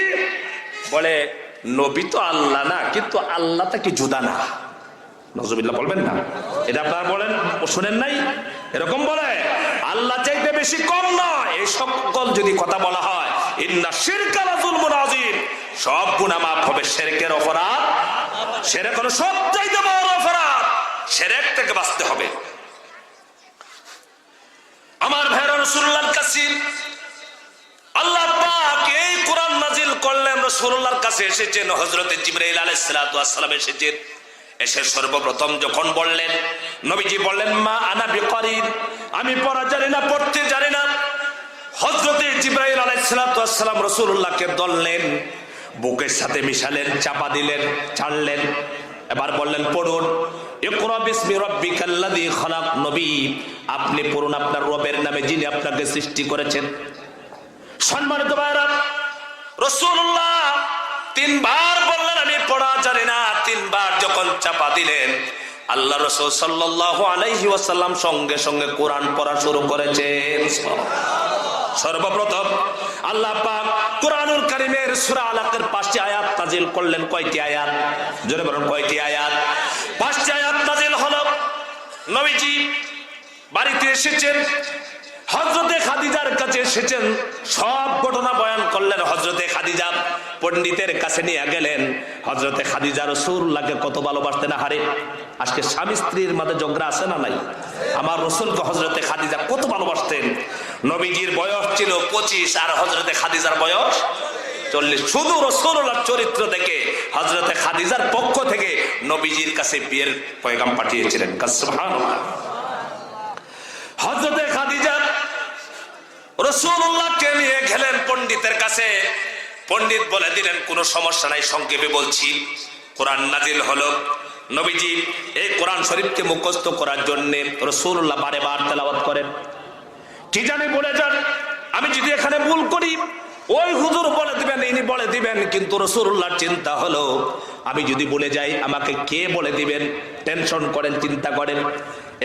বলে নবী তো আল্লাহ না, কিন্তু আল্লাহ তা কি জুদা না? নজরুল্লাহ বলবেন না? এটা আপনারা বলেন, শুনেন নাই? এরকম বলে আল্লাহ চাইতে বেশি কম নয়। এই সকল যদি কথা বলা হয়, ইন্না শিরকা লাযুলমুন আযীম, সব গুনাহ মাফ হবে, শিরকের অপরাধ, শিরক হলো সবচাইতে বড় অপরাধ, শিরক থেকে বাঁচতে হবে। আমার ভাইরা, রাসূলুল্লাহর কাছে আল্লাহ পাক এই কোরআন নাজিল করলেন। রাসূলুল্লাহর কাছে এসেছেন হযরত জিবরাইল আলাইহিস সালাতু ওয়াস সালাম এসেছেন। এসে সর্বপ্রথম যখন বললেন, নবীজি বললেন, মা আনা বিকারিন, আমি পড়া জানি না, পড়তে জানি না। হযরত জিবরাইল আলাইহিস সালাতু ওয়াস সালাম রাসূলুল্লাহকে ধরলেন, বুকের সাথে মিশালেন, চাপা দিলেন, ছাড়লেন। এবার বললেন, পড়ুন। ইকরা বিসমি রাব্বিকাল্লাযী খালাক, নবী আপনি পড়ুন আপনার রবের নামে, যিনি আপনাকে সৃষ্টি করেছেন। সম্মানিত ভাইরা, রাসূলুল্লাহ তিনবার বললেন আমি পড়া জানি না। তিনবার যখন চাপা দিলেন, আল্লাহ রাসূল সাল্লাল্লাহু আলাইহি ওয়াসাল্লাম সঙ্গে সঙ্গে কোরআন পড়া শুরু করেছেন। সর্বপ্রথম আল্লাহ পাক কোরআনুল কারীমের সূরা আলাকের 5টি আয়াত নাযিল করলেন। কয়টি আয়াত? জোরে বলুন, কয়টি আয়াত? 5টি আয়াত নাযিল হলো। নবীজি বাড়িতে এসেছেন, হযরতে খাদিজার কাছে এসেছেন, সব ঘটনা বয়ান করলেন। হযরতে খাদিজা পণ্ডিতের কাছে নিয়ে গেলেন। হযরতে খাদিজা রাসূলুল্লাহকে কত ভালোবাসতেন। হারে, আজকে স্বামী স্ত্রীর মাঝে ঝগড়া আছে না নাই? আমার রাসূলকে হযরতে খাদিজা কত ভালোবাসতেন। নবীজির বয়স ছিল 25 আর হযরতে খাদিজার বয়স 40। শুধু রাসূলুল্লাহর চরিত্র থেকে হযরতে খাদিজার পক্ষ থেকে নবীজির কাছে বিয়ের পয়গাম পাঠিয়েছিলেন। সুবহানাল্লাহ। হযরতে খাদিজা রাসূলুল্লাহকে নিয়ে গেলেন পণ্ডিতের কাছে। পণ্ডিত বলে দিলেন, কোনো সমস্যা নাই, সংক্ষেপে বলছি। কোরআন নাজিল হলো। নবীজি এই কোরআন শরীফকে মুখস্থ করার জন্য রাসূলুল্লাহ বারে বার তেলাওয়াত করেন। কি জানি বলে যান, আমি যদি এখানে ভুল করি ওই হুজুর বলে দিবেন, ইনি বলে দিবেন। কিন্তু রাসূলুল্লাহর চিন্তা হলো, আমি যদি বলে যাই আমাকে কে বলে দিবেন? টেনশন করেন, চিন্তা করেন।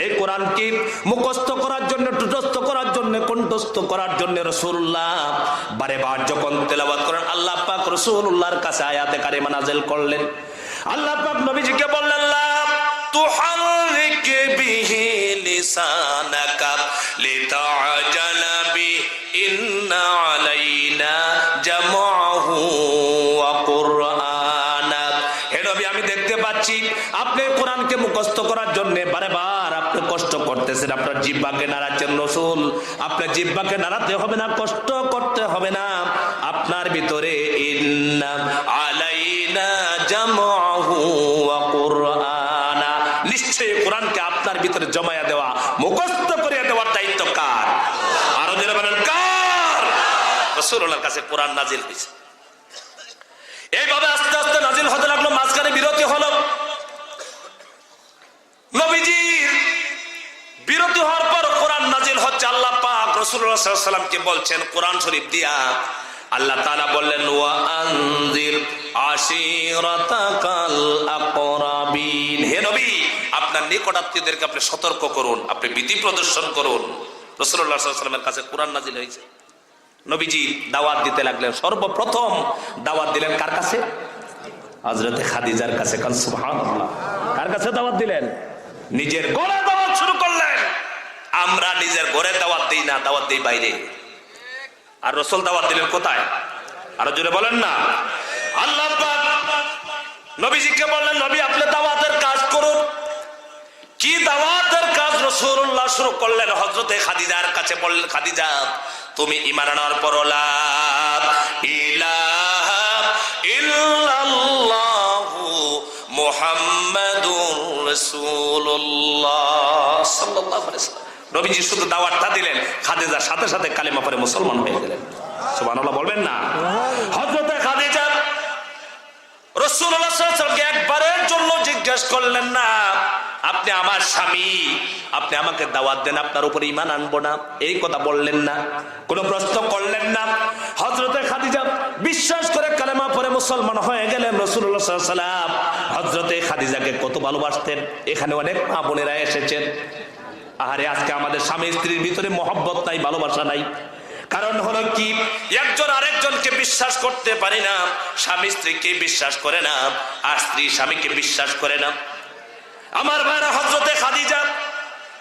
এই কোরআনকে মুখস্থ করার জন্য, তুটস্থ করার জন্য, কণ্ঠস্থ করার জন্য রাসূলুল্লাহ বারে বার যখন তেলাওয়াত করেন, আল্লাহ পাক রাসূলুল্লাহর কাছে আয়াতে কারিমা নাযিল করলেন। আল্লাহ পাক নবীজিকে বললেন, লা তুহাররিক বিহি লিসানাকা লিতা'জালা বি ইন্না আলাইনা জামআহু ওয়া কুরআনা। হে নবী, আমি দেখতে পাচ্ছি আপনি কোরআনকে মুখস্থ করার জন্য বারে বার আপনি কষ্ট করতেছেন, আপনার জিহ্বাকে নাড়াচ্ছেন। রাসূল, আপনার জিহ্বাকে নাড়াতে হবে না, কষ্ট করতে হবে না। আপনার ভিতরে ইন্না আলাইনা জামআহু ওয়া কুরআনা, নিশ্চয়ই কোরআনকে আপনার ভিতরে জমায়া দেওয়া, মুখস্থ করিয়ে দেওয়ার দায়িত্ব কার? আরো যারা বলেন কার? রাসূলুল্লাহর কাছে কোরআন নাজিল হয়েছে। এইভাবে আস্তে আস্তে নাজিল হতে লাগলো। মাঝখানে বিরতি হলো। নবীজির বিরতি হওয়ার পর কোরআন নাজিল হচ্ছে। আল্লাহ পাক রাসূলুল্লাহ সাল্লাল্লাহু আলাইহি ওয়াসাল্লামকে বলছেন কোরআন শরীফ দিয়া, আল্লাহ তাআলা বললেন, ওয়া আনজির আশিরাতাকাল আকরাবিন, হে নবী আপনার নিকটাত্মীয়দেরকে আপনি সতর্ক করুন, আপনি ভীতি প্রদর্শন করুন। রাসূলুল্লাহ সাল্লাল্লাহু আলাইহি ওয়াসাল্লামের কাছে কোরআন নাজিল হয়েছে। নবীজি দাওয়াত দিতে লাগলেন। সর্বপ্রথম দাওয়াত দিলেন কার কাছে? হযরতে খাদিজার কাছে। কাল সুবহানাল্লাহ। কার কাছে দাওয়াত দিলেন? নিজের ঘরে দাওয়াত শুরু করলেন। আমরা নিজের ঘরে দাওয়াত দেই না, দাওয়াত দেই বাইরে। আর রাসূল দাওয়াত দিলেন কোথায়? আরো জোরে বলেন না। আল্লাহ পাক নবীজিকে বললেন, নবী আপনি দাওয়াতের কাজ করুন। কি দাওয়াতের কাজ রাসূলুল্লাহ শুরু করলেন? হযরতে খাদিজার কাছে বললেন, খাদিজা তুমি ঈমান আনার পর লা ইলাহা ইল্লাল্লাহু মুহাম্মাদুর রাসূলুল্লাহ সাল্লাল্লাহু আলাইহি ওয়াসাল্লাম। নবীজি শুধু দাওয়াতটা দিলেন, খাদিজার সাথে সাথে কালিমা পড়ে মুসলমান হয়ে গেলেন। সুবহানাল্লাহ বলবেন না? হযরতে খাদিজা রাসূলুল্লাহ সাল্লাল্লাহু আলাইহি ওয়াসাল্লামকে একবারের জন্য জিজ্ঞেস করলেন না, আপনি আমার স্বামী, আপনি আমাকে দাওয়াত দেন, আপনার উপর ঈমান আনবো না, এই কথা বললেন না, কোনো প্রশ্ন করলেন না। হযরতে খাদিজা বিশ্বাস করে কালেমা পড়ে মুসলমান হয়ে গেলেন। রাসূলুল্লাহ সাল্লাল্লাহু আলাইহি ওয়াসাল্লাম হযরতে খাদিজাকে কত ভালোবাসতেন। এখানে অনেক মা বোনেরা এসেছেন। আরে আজকে আমাদের স্বামী স্ত্রীর ভিতরে মহব্বত নাই, ভালোবাসা নাই। কারণ হলো কি, একজন আরেকজনকে বিশ্বাস করতে পারে না, স্বামী স্ত্রীকে বিশ্বাস করে না, আর স্ত্রী স্বামীকে বিশ্বাস করে না। আমার ভাইরা, হযরতে খাদিজা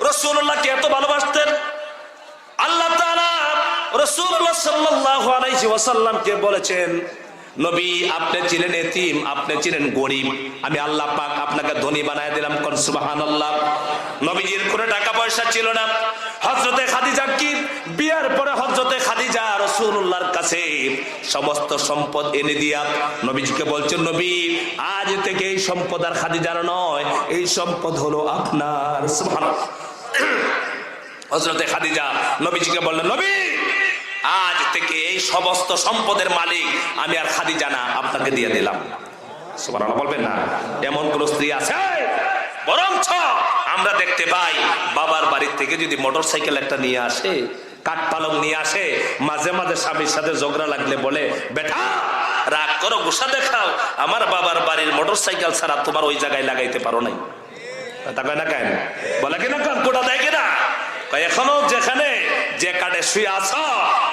রাসূলুল্লাহকে এত ভালোবাসতেন, আল্লাহ তাআলা রাসূলুল্লাহ সাল্লাল্লাহু আলাইহি ওয়াসাল্লামকে বলেছেন, নবী আপনি ছিলেন এতিম, আপনি ছিলেন গরিব, আমি আল্লাহ পাক আপনাকে ধনী বানায় দিলাম। কোন সুবহানাল্লাহ। নবীজির কোনো টাকা পয়সা ছিল না। হযরতে খাদিজা কি বিয়ার পরে হযরতে খাদিজা রাসূলুল্লাহর কাছে সমস্ত সম্পদ এনে দিয়া নবীজিকে বলছেন, নবী আজ থেকে এই সম্পদ আর খাদিজার নয়, এই সম্পদ হলো আপনার। সুবহানাল্লাহ। হযরতে খাদিজা নবীজিকে বললেন, নবী আজ থেকে এই সমস্ত সম্পদের মালিক আমি আর খাদিজা না, আপনাকে দিয়ে দিলাম। সুবহানাল্লাহ বলবেন না? এমন কোন স্ত্রী আছে? বরঞ্চ আমরা দেখতে পাই বাবার বাড়ির থেকে যদি মোটরসাইকেল একটা নিয়ে আসে, কাঠ পালং নিয়ে আসে, মাঝে মাঝে স্বামীর সাথে ঝগড়া লাগলে বলে, বেটা রাগ করো, গুসা দেখাও, আমার বাবার বাড়ির মোটরসাইকেল ছাড়া তোমার ওই জায়গায় লাগাইতে পারো নাই। তা কয় না কেন? বলে কিনা কোটা দেয় কিনা? এখনো যেখানে যে কাঠে শুয়ে আছো,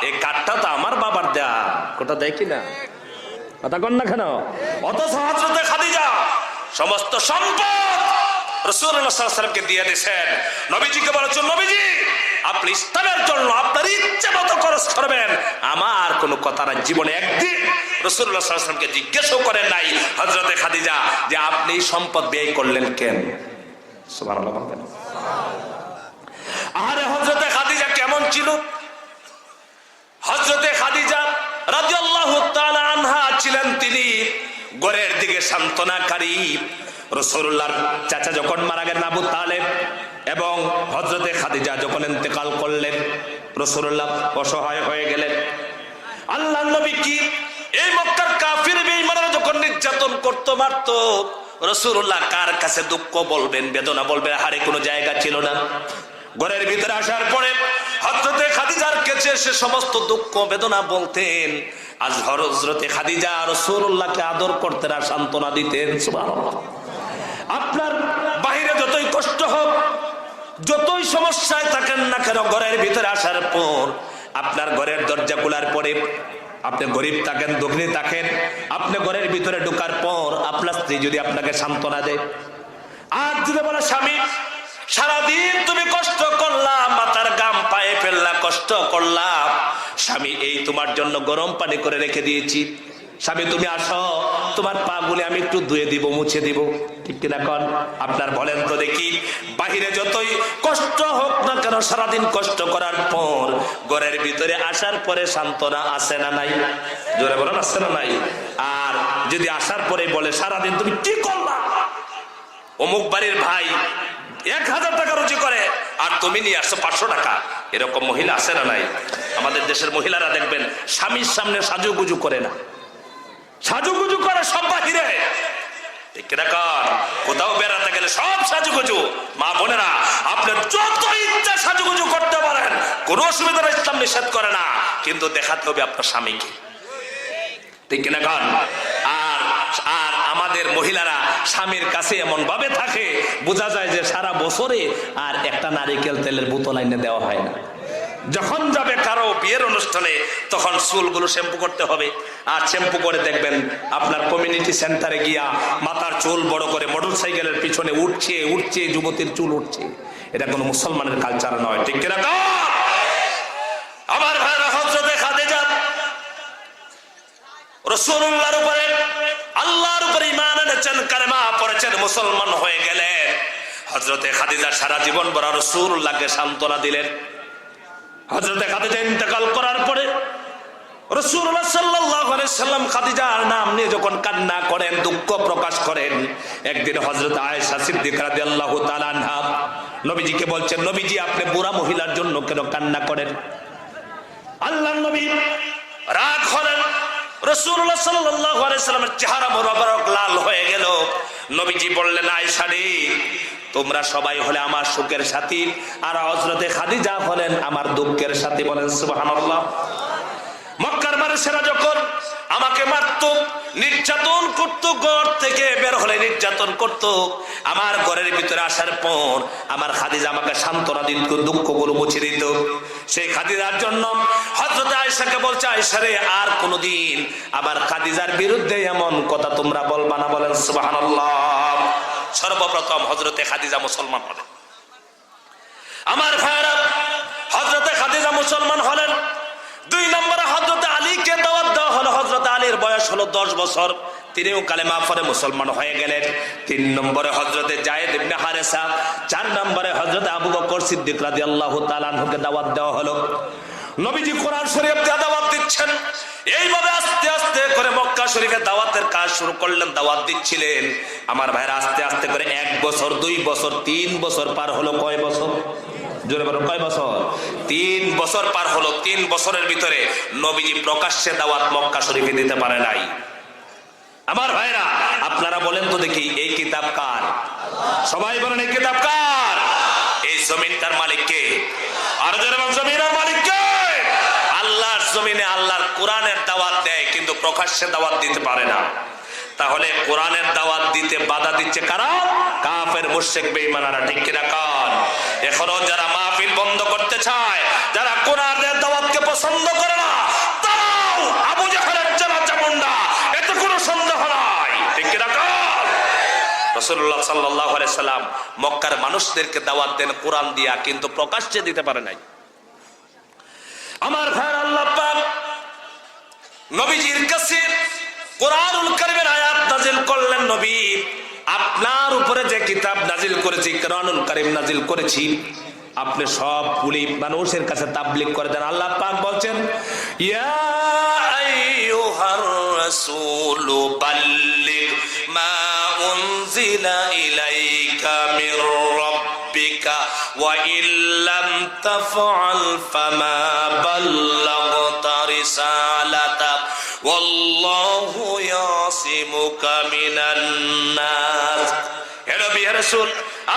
এই কাঠটা তো আমার বাবার দেয়া, কোটা দেয় কিনা? কথা কন না কেন? অথচ হযরতে খাদিজা সমস্ত সম্পদ রাসূলুল্লাহ সাল্লাল্লাহু আলাইহি ওয়াসাল্লামকে দিয়ে দিয়েছেন। নবীজিকে বলেছেন, নবীজি আপনি ইসলামের জন্য আপনার ইচ্ছা মতো খরচ করবেন, আমার কোনো কথা না। জীবনে একদিন রাসূলুল্লাহ সাল্লাল্লাহু আলাইহি ওয়াসাল্লামকে জিজ্ঞাসা করেন নাই হযরতে খাদিজা যে আপনি সম্পদ ব্যয় করলেন কেন? সুবহানাল্লাহ। আরে হযরতে খাদিজা কেমন ছিল? হযরতে খাদিজা রাদিয়াল্লাহু তাআলা আনহা ছিলেন তিনি ঘরের দিকে সান্তনাকারী। রাসূলুল্লাহর চাচা যখন মারা গেলেন আবু তালেব, এবং হযরতে খাদিজা যখন ইন্তেকাল করলেন, রাসূলুল্লাহ অসহায় হয়ে গেলেন। আল্লাহর নবী কি এই মক্কার কাফির বেঈমানরা যখন নির্যাতন করতে মারত, রাসূলুল্লাহ কার কাছে দুঃখ বলবেন, বেদনা বলবেন? হারে কোনো জায়গা ছিল না। ঘরের ভিতরে আসার পরে হযরতে খাদিজার কাছে সে সমস্ত দুঃখ বেদনা বলতেন। আজ হযরতে খাদিজা রাসূলুল্লাহকে আদর করতেন আর সান্ত্বনা দিতেন। সুবহানাল্লাহ। আপনার বাইরে যতই কষ্ট হোক, যতই সমস্যায় থাকেন না কেন, ঘরের ভিতরে আসার পর আপনার ঘরের দরজা খোলার পরে, আপনি গরিব থাকেন দুঃখী থাকেন, আপনি ঘরের ভিতরে ঢোকার পর আপনার স্ত্রী যদি আপনাকে সান্ত্বনা দেয়, আর যদি বলে স্বামী সারাদিন তুমি কষ্ট করলাম, মাথার গাম পায়ে ফেললা, কষ্ট করলাম, স্বামী এই তোমার জন্য গরম পানি করে রেখে দিয়েছি, স্বামী তুমি আসো, তোমার পা গুলি আমি একটু ধুয়ে দিব, মুছে দিব, ঠিক কিনা কন? আপনার বলেন তো দেখি, বাহিরে যতই কষ্ট হোক না কেন, সারাদিন কষ্ট করার পর ঘরের ভিতরে আসার পরে সান্ত্বনা আছে না নাই? জোরে বলেন, আছে না নাই? আর যদি আসার পরে বলে সারাদিন তুমি কি করলা, অমুক বাড়ির ভাই 1000 টাকা রুজি করে আর তুমি নিয়ে আসছো 500 টাকা, এরকম মহিলা আছে না নাই? আমাদের দেশের মহিলারা দেখবেন স্বামীর সামনে সাজুগুজু করে না, সাজুগুজু করে সব বাহিরে, ঠিক না? কোথাও বেড়াতে গেলে সব সাজুগুজু। মা বোনেরা, আপনি যত ইচ্ছা সাজুগুজু করতে পারেন, কোনো অসুবিধা নেই, ইসলাম নিষেধ করে না, কিন্তু দেখাতে হবে আপনার স্বামীকে, ঠিক না? আর আর আমাদের মহিলারা স্বামীর কাছে এমন ভাবে থাকে, বোঝা যায় যে সারা বছরে আর একটা নারিকেল তেলের বোতল এনে দেওয়া হয় না। যখন যাবে কারো বিয়ের অনুষ্ঠানে, তখন চুলগুলো শ্যাম্পু করতে হবে, আর শ্যাম্পু করে দেখবেন আপনার কমিউনিটি সেন্টারে গিয়া মাথার চুল বড় করে মোটরসাইকেলের পিছনে উঠছে উঠছে, যুবতীর চুল উঠছে। এটা কোনো মুসলমানের কালচার নয়, ঠিক কিনা? আমার ভাইরা, হযরতে খাদিজা রাসূলুল্লাহর উপরে, আল্লাহর উপরে ঈমান এনেছেন, কালেমা পড়েছেন, মুসলমান হয়ে গেলেন। হযরতে খাদিজা সারা জীবন ভর রাসূলুল্লাহকে সান্ত্বনা দিলেন। হযরতে খাদিজা ইন্তেকাল করার পরে রাসূলুল্লাহ সাল্লাল্লাহু আলাইহি সাল্লাম খাদিজার নাম নিয়ে যখন কান্না করেন, দুঃখ প্রকাশ করেন, একদিন হযরত আয়েশা সিদ্দিকা রাদিয়াল্লাহু তাআলা আনহা নবীজিকে বলছেন, নবীজি আপনি বুড়া মহিলার জন্য কেন কান্না করেন? আল্লাহর নবী রাগ হলেন। রাসূলুল্লাহ সাল্লাল্লাহু আলাইহি সাল্লামের চেহারা মোবারক লাল হয়ে গেল। নবীজি বললেন, আয়েশা রে, তোমরা সবাই হলে আমার সুখের সাথী, আর হযরতে খাদিজা হলেন আমার দুঃখের সাথী। বলেন সুবহানাল্লাহ। মক্কার মানুষেরা যখন আমাকে মারতো, নির্যাতন করতো, ঘর থেকে বের হলে নির্যাতন করতো, আমার ঘরের ভিতরে আসার পর আমার খাদিজা আমাকে সান্ত্বনা দিত, দুঃখগুলো মুছে দিত। সেই খাদিজার জন্য হযরত আয়েশাকে বলছে, আয়েশা রে, আর কোনদিন আবার খাদিজার বিরুদ্ধে এমন কথা তোমরা বলবা না। বলেন সুবহানাল্লাহ। সর্বপ্রথম হযরতে খাদিজা মুসলমান হলেন। আমার ভাইরা, হযরতে খাদিজা মুসলমান হলেন। 2 নম্বরে হযরত আলীকে দাওয়াত দেওয়া হলো। হযরত আলীর বয়স হলো 10 বছর, তিনিও কালেমা পড়ে মুসলমান হয়ে গেলেন। 3 নম্বরে হযরতে যায়েদ ইবনে হারেসা, 4 নম্বরে হযরত আবু বকর সিদ্দিক রাদিয়াল্লাহু তাআলা আনহুকে দাওয়াত দেওয়া হলো। নবীজি কোরআন শরীফ দিয়ে দাওয়াত দিচ্ছেন। এইভাবে আস্তে আস্তে করে মক্কা শরীফে দাওয়াতের কাজ শুরু করলেন, দাওয়াত দিচ্ছিলেন। আমার ভাইরা আস্তে আস্তে করে 1 বছর, 2 বছর, 3 বছর পার হলো। কয় বছর? জোরে বলো, কয় বছর? 3 বছর পার হলো। 3 বছরের ভিতরে নবীজি প্রকাশ্যে দাওয়াত মক্কা শরীফে দিতে পারে নাই। আমার ভাইরা, আপনারা বলেন তো দেখি, এই কিতাব কার? সবাই বলেন, এই কিতাব কার? এই জমিনটার মালিক কে? আর জোরে বলেন, জমিনের মালিক কে? আল্লাহর জমিনে আল্লাহর কোরআনের দাওয়াত দেয়, কিন্তু প্রকাশ্যে দাওয়াত দিতে পারে না। তাহলে কোরআনের দাওয়াত দিতে বাধা দিচ্ছে কারা? কাফের, মুশরিক, বেঈমানরা। ঠিক কিনা কান? এখনো যারা মাহফিল বন্ধ করতে চায়, যারা কোরআনের দাওয়াতকে পছন্দ করে না, তারাও আবু জাহেলের চামুন্ডা, এতে কোনো সন্দেহ নাই। ঠিক কিনা কান? রাসূলুল্লাহ সাল্লাল্লাহু আলাইহি সাল্লাম মক্কার মানুষদেরকে দাওয়াত দেন কোরআন দিয়া, কিন্তু প্রকাশ্যে দিতে পারে নাই। আমার ভাই, আল্লাহ পাক নবীজির কাছে কোরআনুল কারীমের আয়াত নাজিল করলেন। নবী, আপনার উপরে যে কিতাব নাজিল করেছি, কোরআনুল কারীম নাজিল করেছি, আপনি সবগুলি মানুষের কাছে তাবলীগ করে দেন। আল্লাহ পাক বলছেন, ইয়া আইয়ুহার রাসূলু বাল্লিগ মা উনজিলা ইলাইকা মির রাব্বিকা ওয়া ইল্লাম তাফআল ফামা বাল্লাগতা রিসালাতা ওয়াল্লাহু ইয়াসিমুকা মিনান নাস। হে নবী, হে রাসূল,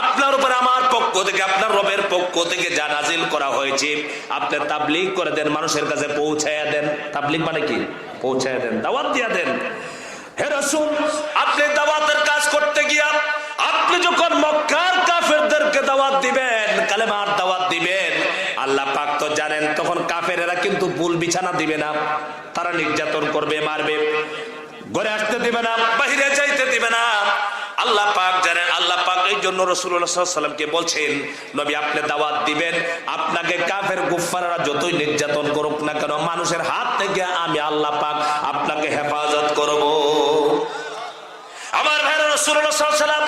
আপনার উপর আমার পক্ষ থেকে, আপনার রবের পক্ষ থেকে যা নাজিল করা হয়েছে, আপনি তাবলীগ করে দেন, মানুষের কাছে পৌঁছায়া দেন। তাবলীগ মানে কি? পৌঁছায়া দেন, দাওয়াত দিয়া দেন। হে রাসূল, আপনি দাওয়াতের কাজ করতে গিয়া আপনি যখন মক্কার কাফেরদেরকে দাওয়াত দিবেন, কালেমার দাওয়াত দিবেন, আল্লাহ পাক তো জানেন তখন কাফেরেরা কিন্তু ভুল বিছানা দিবে না, তারা নির্যাতন করবে, মারবে, ঘরে আসতে দিবে না, বাহিরে যাইতে দিবে না। আল্লাহ পাক জানেন। আল্লাহ পাক এই জন্য রাসূলুল্লাহ সাল্লাল্লাহু আলাইহি ওয়াসাল্লামকে বলছেন, নবী আপনি দাওয়াত দিবেন, আপনাকে কাফের কুফাররা যতই নির্যাতন করুক না কেন, মানুষের হাত থেকে আমি আল্লাহ পাক আপনাকে হেফাজত করব। আমার ভাইরা, রাসূলুল্লাহ সাল্লাল্লাহু আলাইহি ওয়াসাল্লাম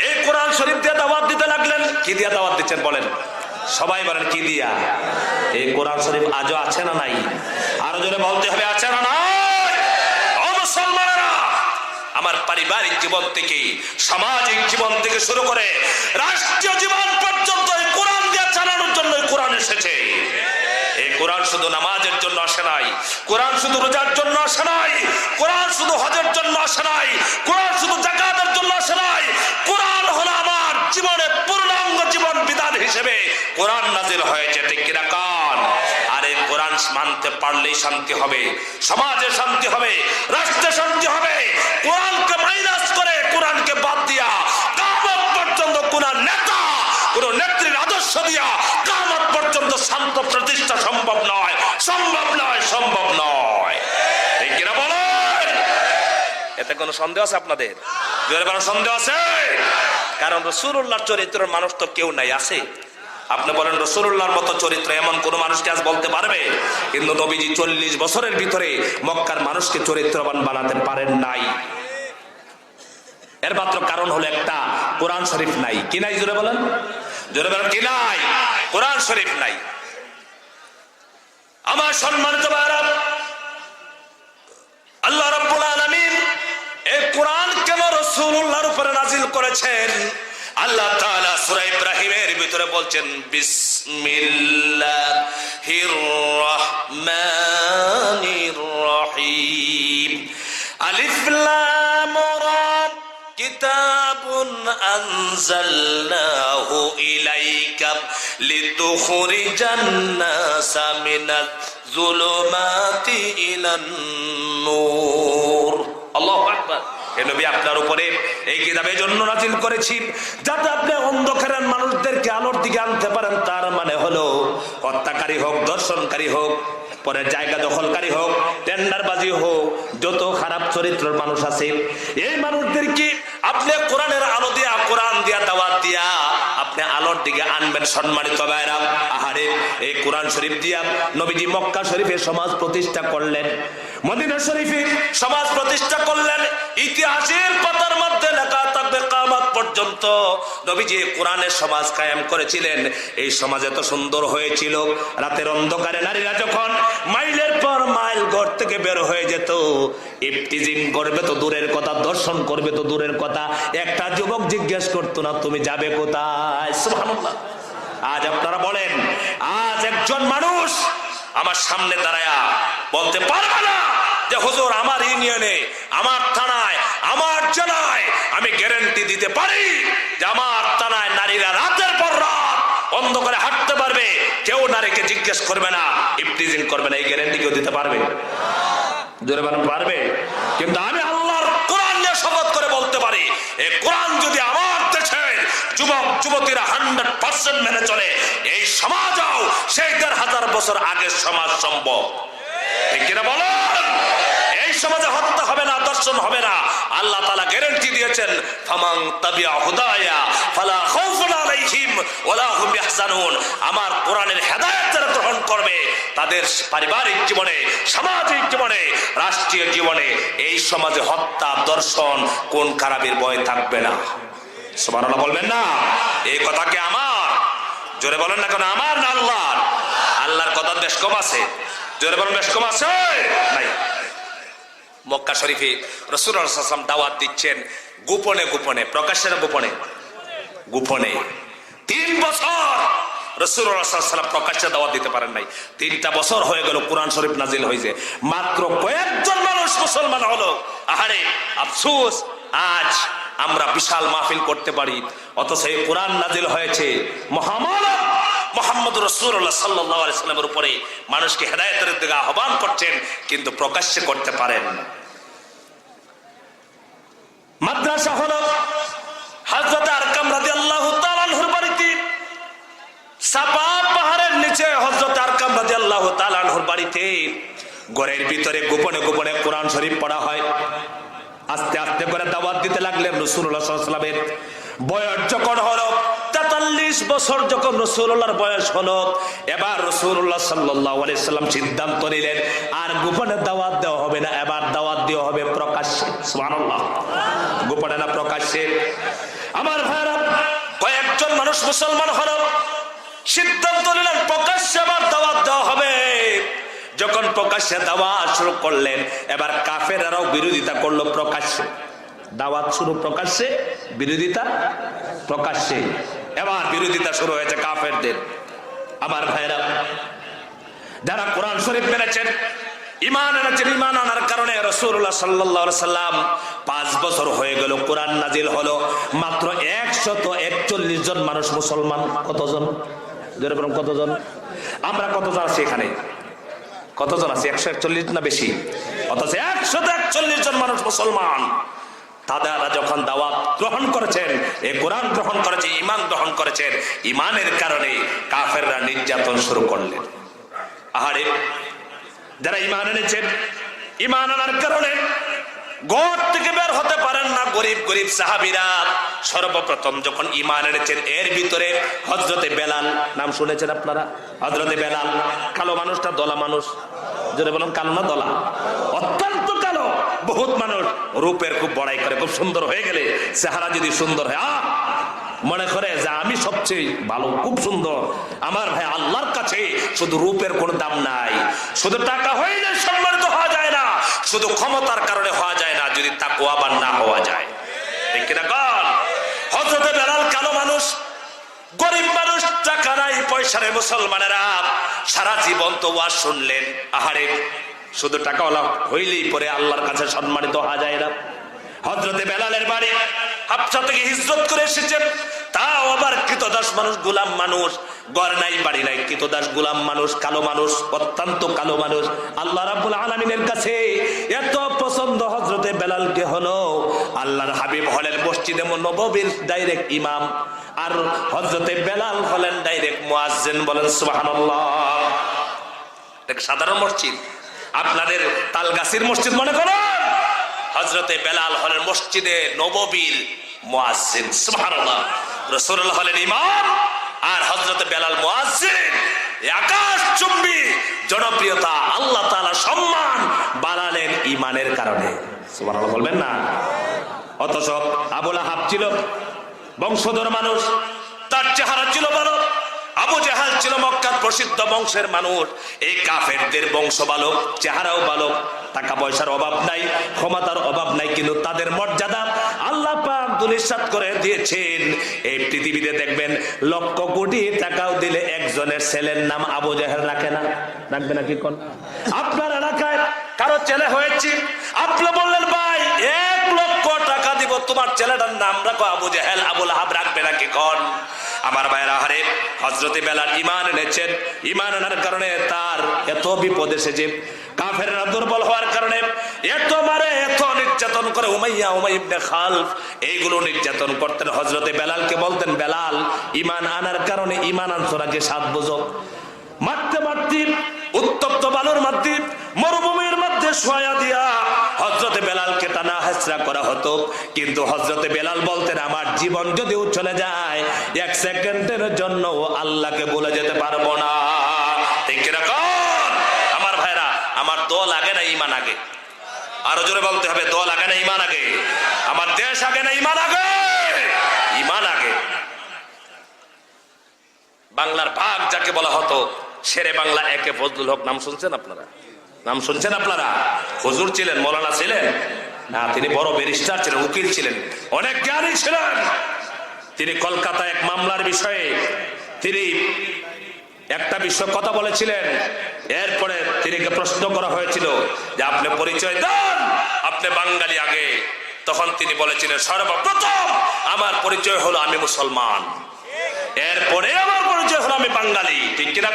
এই কোরআন শরীফ দিয়ে দাওয়াত দিতে লাগলেন। কি দিয়া দাওয়াত দিচ্ছেন বলেন? সবাই বলেন, কি দিয়া? এই কোরআন শরীফ আজও আছে না নাই? আরো জোরে বলতে হবে, আছে না নাই? ও মুসলমানেরা, আমার পারিবারিক জীবন থেকে, সামাজিক জীবন থেকে শুরু করে রাষ্ট্রীয় জীবন পর্যন্ত এই কোরআন দিয়ে চালানোর জন্য কোরআন এসেছে। এই কোরআন শুধু নামাজের জন্য আসে নাই, কোরআন শুধু রোজার জন্য আসে নাই, কোরআন শুধু হজের জন্য আসে নাই, কোরআন শুধু যাকাতের জন্য আসে নাই। কোরআন হলো আমার জীবনের পূর্ণাঙ্গ জীবন বিধান হিসেবে কোরআন নাজিল হয়েছে। ঠিক কিনা কান? আর এই কোরআন মানতে পারলেই শান্তি হবে, সমাজে শান্তি হবে, রাষ্ট্রে শান্তি হবে। কোরআনকে মাইনাস করে, কোরআনকে বাদ দিয়া কিয়ামত পর্যন্ত কোন নেতা, কোন নেত্রীর আদর্শ দিয়া কিয়ামত পর্যন্ত শান্ত প্রতিষ্ঠা সম্ভব নয়, সম্ভব নয়, সম্ভব নয়। ঠিক কিনা বলেন? এতে কোনো সন্দেহ আছে আপনাদের? জোরে বলেন, সন্দেহ আছে? কারণ রাসূলুল্লাহর চরিত্রের মানুষ তো কেউ নাই, আছে? আপনি বলেন রাসূলুল্লাহর মতো চরিত্র এমন কোন মানুষকে আজ বলতে পারবে? কিন্তু নবীজি 40 বছরের ভিতরে মক্কার মানুষকে চরিত্রবান বানাতে পারেন নাই। এর মাত্র কারণ হলো একটা, কোরআন শরীফ নাই। কি নাই? জোরে বলেন, জোরে বলেন, কি নাই? কোরআন শরীফ নাই। আমার সম্মানিত ভাইরা, আল্লাহ রাব্বুল আলামিন এই কোরআন কেন রাসূলুল্লাহর উপরে নাজিল করেছেন? আল্লাহ তাআলা সূরা ইব্রাহিমের ভিতরে বলছেন, বিসমিল্লাহির রহমানির রহিম, আলিফ লাম রা, কিতাবুন আনজালনাহু ইলাইকা লিতুখরিজান নাসা মিনাজ যুলুমাতি ইলান নূর। আল্লাহু আকবার। হে নবী, আপনার উপরে এই কিতাব এই জন্য নাযিল করেছি যাতে আপনি অন্ধকারের মানুষদেরকে আলোর দিকে আনতে পারেন। তার মানে হলো হত্যাকারী হোক, দর্শনকারী হোক, পরে জায়গা দখলকারী হোক, টেন্ডারবাজি হোক, যত খারাপ চরিত্রের মানুষ আছে, এই মানুষদেরকে আপনি কোরআনের আলো দিয়া, কোরআন দিয়া, দাওয়াত দিয়া আপনি আলোর দিকে আনবেন। সম্মানিত ভাইরা, আহারে এই কোরআন শরীফ দিয়া নবীজি মক্কা শরীফে সমাজ প্রতিষ্ঠা করলেন, মদিনা শরীফে সমাজ প্রতিষ্ঠা করলেন। ইতিহাসের পাতার মধ্যে লেখা থাকবে কিয়ামত পর্যন্ত নবীজি কোরআনের সমাজ কায়েম করেছিলেন। এই সমাজ এত সুন্দর হয়েছিল, রাতের অন্ধকারে নারীরা যখন মাইলের পর মাইল ঘর থেকে বের হয়ে যেত, ইফতিজিং করবে তো দূরের কথা, দর্শন করবে তো দূরের কথা, একটা যুবক জিজ্ঞেস করতো না তুমি যাবে কোথায়। সুবহানাল্লাহ। আজ আপনারা বলেন, আজ একজন মানুষ আমার সামনে দাঁড়ায়া বলতে পারবে না যে হুজুর আমার ইউনিয়নে, আমার থানায়, আমার জেলায় আমি গ্যারান্টি দিতে পারি যে আমার থানায় নারীরা রাতের পর রাত অন্ধকারে হাঁটতে পারবে, কেউ নারীকে জিজ্ঞেস করবে না, ইফতিজিং করবে না। এই গ্যারান্টি কেউ দিতে পারবে? জোরে বলেন পারবে? কিন্তু আমি আল্লাহর কোরআন নিয়ে শপথ করে বলতে পারি, এই কোরআন যদি আমার দেশের যুবক যুবতীরা 100% মেনে চলে, এই সমাজও সেই 1000 বছর আগের সমাজ সম্ভব। ঠিক কিনা বলেন? এই সমাজে হত্যা হবে না, দর্শন হবে না। আল্লাহ তাআলা গ্যারান্টি দিয়েছেন, ফামান তাবিআ হুদায়া ফালা খাউফুন আলাইহিম ওয়ালা হুম ইয়াহজানুন। আমার কোরআনের হেদায়েত যারা গ্রহণ করবে, তাদের পারিবারিক জীবনে, সামাজিক জীবনে, রাষ্ট্রীয় জীবনে এই সমাজে হত্যা, দর্শন, কোন খারাপের ভয় থাকবে না। সুবহানাল্লাহ বলবেন না? এই কথা কি আমার? জোরে বলেন না কেন? আমার না আল্লাহর? আল্লাহর কথা বেশ কম আছে। জোরে বলেন বেশ কম আছে নাই? মক্কা শরীফে রাসূলুল্লাহ সাল্লাল্লাহু আলাইহি ওয়াসাল্লাম দাওয়াত দিচ্ছেন গোপনে গোপনে, প্রকাশ্যে না গোপনে? গোপনে। 3 বছর রাসূলুল্লাহ সাল্লাল্লাহু আলাইহি ওয়াসাল্লাম প্রকাশ্যে দাওয়াত দিতে পারেন নাই। 3টা বছর হয়ে গেল কোরআন শরীফ নাজিল হয়েছে, মাত্র কয়েকজন মানুষ মুসলমান হলো। আহারে আফসোস, আজ আমরা বিশাল মাহফিল করতে পারি, অথচ এই কোরআন নাজিল হয়েছে মহামানব মুহাম্মদ রাসূলুল্লাহ সাল্লাল্লাহু আলাইহি ওয়াসাল্লামের উপরে, মানুষকে হেদায়েতের দিকে আহ্বান করছেন, কিন্তু প্রকাশ্যে করতে পারেন। মাদ্রাসা হলো হযরত আরকাম রাদিয়াল্লাহু তাআলা আনহুর বাড়িতে, সাফা পাহাড়ের নিচে হযরত আরকাম রাদিয়াল্লাহু তাআলা আনহুর বাড়িতে ঘরের ভিতরে গোপনে গোপনে কোরআন শরীফ পড়া হয়। আস্তে আস্তে করে দাওয়াত দিতে লাগলেন। রাসূলুল্লাহ সাল্লাল্লাহু আলাইহি ওয়াসাল্লামের বয়স যখন হলো 43 বছর, যখন রাসূলুল্লাহর বয়স হলো, এবার রাসূলুল্লাহ সাল্লাল্লাহু আলাইহি ওয়াসাল্লাম সিদ্ধান্ত নিলেন আর গোপনে দাওয়াত দেওয়া হবে না, এবার দাওয়াত দেওয়া হবে প্রকাশ্যে। সুবহানাল্লাহ। গোপনে না প্রকাশ্যে? আমার ভাইরা, কয়েকজন মানুষ মুসলমান হলো, সিদ্ধান্ত নিলেন প্রকাশ্যে এবার দাওয়াত দেওয়া হবে। যখন প্রকাশ্যে দাওয়াত শুরু করলেন, এবার কাফেররাও বিরোধিতা করলো প্রকাশ্যে। দাওয়াত শুরু প্রকাশ্যে, বিরোধিতা প্রকাশ্যে। এবার বিরোধিতা শুরু হয়েছে কাফেরদের। আমার ভাইরা, যারা কোরআন শরীফ মেনেছেন, ঈমান এনেছেন, ঈমান আনার কারণে রাসূলুল্লাহ সাল্লাল্লাহু আলাইহি ওয়াসাল্লাম 5 বছর হয়ে গেল কোরআন নাজিল হলো, মাত্র 141 জন মানুষ মুসলমান। কতজন? যেরকম কতজন? আমরা কতজন আছি এখানে? কতজন আছে? 141 না বেশি? অথচ 141 জন মানুষ মুসলমান। তারা যখন দাওয়াত গ্রহণ করেছেন, এই কোরআন গ্রহণ করেছে, ঈমান গ্রহণ করেছেন, ঈমানের কারণে কাফেররা নির্যাতন শুরু করলেন। আহারে, যারা ঈমান এনেছেন, ঈমান আনার কারণে ঘর থেকে বের হতে পারেন না গরিব গরিব সাহাবীরা, সর্বপ্রথম যখন ঈমান এনেছেন, এর ভিতরে হযরতে বেলাল, নাম শুনেছেন আপনারা? হযরতে বেলাল, কালো মানুষটা, দলা মানুষ, যদি বলেন কালো না দলা, অত্যন্ত কালো। বহুত মানুষ রূপের খুব বড়াই করে, খুব সুন্দর হয়ে গেলে চেহারা যদি সুন্দর হয়, মনে করে যে আমি সবচেয়ে ভালো, খুব সুন্দর। আমার ভাই, আল্লাহর কাছে শুধু রূপের কোনো দাম নাই, শুধু টাকা হইলে সম্মানিত হওয়া যায় না, শুধু ক্ষমতার কারণে হওয়া যায় না, যদি তাকওয়াবান না হওয়া যায়। ঠিক কিনা বল? হযরতে বেলাল কালো মানুষ, গরিব মানুষ, টাকা নাই, পয়সা নেই। মুসলমানেরা সারা জীবন তো ওয়াজ শুনলেন। আহারে, শুধু টাকাওয়ালা হইলেই পরে আল্লাহর কাছে সম্মানিত হওয়া যায় না। হযরতে বেলালের বাড়ি হাবশা থেকে হিজরত করে এসেছেন, তাও আবার কৃতদাস মানুষ, গোলাম মানুষ, ঘর নাই বাড়ি নাই, কৃতদাস গোলাম মানুষ, কালো মানুষ, অত্যন্ত কালো মানুষ। আল্লাহ রাব্বুল আলামিনের কাছে এত পছন্দ হযরতে বেলালকে হলো, আল্লাহর হাবিব হলেন মসজিদে নববীর ডাইরেক্ট ইমাম, আর হযরতে বেলাল হলেন ডাইরেক্ট মুয়াজ্জিন। বলেন সুবহানাল্লাহ। এক সাধারণ মসজিদ, আপনাদের তালগাছির মসজিদ মনে করুন, হযরতে বেলাল হলেন মসজিদে নববীর মুয়াজ্জিন। সুবহানাল্লাহ। রাসূলুল্লাহ হলেন ইমাম আর হযরতে বেলাল মুয়াজ্জিন। আকাশচুম্বী জনপ্রিয়তা, আল্লাহ তাআলা সম্মান বাড়ালেন ঈমানের কারণে। সুবহানাল্লাহ বলবেন না? অথচ আবু লাহাব ছিল বংশধর মানুষ, তার চেহারা ছিল ভালো। আবু জাহাল ছিল মক্কার প্রসিদ্ধ বংশের মানুষ। এই কাফেরদের বংশ বালক, চেহারাও বালক, টাকা পয়সার অভাব নাই, ক্ষমতার অভাব নাই, কিন্তু তাদের মর্যাদা আল্লাহ পাক দুলিশাত করে দিয়েছেন। এই পৃথিবীতে দেখবেন লক্ষ কোটি টাকাও দিলে একজনের ছেলের নাম আবু জাহেল রাখে না, রাখবে না কি কোন? আপনার এলাকায় কারো ছেলে হয়েছে, আপনি বললেন ভাই 1 লক্ষ টাকা দিব, তোমার ছেলেটার নাম রাখো আবু জাহেল, আবু লাহাব, রাখবে না কি কোন? আমার ভাইরা, হারে হযরতে বেলাল ঈমান এনেছেন। ঈমান আনার কারণে তার এত বিপদ এসেছে। কাফেররা দুর্বল হওয়ার কারণে এত মারে, এত নির্যাতন করে। উমাইয়া ইবনে খালফ এইগুলো নির্যাতন করতেন। হযরতে বেলালকে বলতেন, বেলাল ঈমান আনার কারণে, ঈমান আনছো নাকি 7 বছর, মারতে মারতে উত্তপ্ত বালুর মধ্যে, মরুভূমির মধ্যে শোয়া দিয়া হযরতে বেলালকে টানা হেঁচড়া করা হতো। কিন্তু হযরতে বেলাল বলতেন, আমার জীবন যদিও চলে যায় 1 সেকেন্ডের জন্য আল্লাহকে ভুলে যেতে পারবো না। ঠিক কি না? আমার ভাইরা, আমার দল আগে না ঈমান আগে? আরো জোরে বলতে হবে, দল আগে না ঈমান আগে? আমার দেশ আগে না ঈমান আগে? ঈমান আগে। বাংলার ভাগ যাকে বলা হতো, শেরে বাংলা একে ফজলুল হক, নাম শুনছেন আপনারা? নাম শুনছেন আপনারা? হুজুর ছিলেন, মৌলানা ছিলেন না, তিনি বড় ব্যারিস্টার ছিলেন, উকিল ছিলেন, অনেক জ্ঞানী ছিলেন। তিনি কলকাতা এক মামলার বিষয়ে তিনি একটা বিষয় কথা বলেছিলেন। এরপরে তিনিকে প্রশ্ন করা হয়েছিল যে আপনি পরিচয় দেন, আপনি বাঙালি আগে। তখন তিনি বলেছিলেন, সর্বপ্রথম আমার পরিচয় হলো আমি মুসলমান, এরপরে আমার পরিচয় হলো আমি বাঙালি। ঠিক কিনা?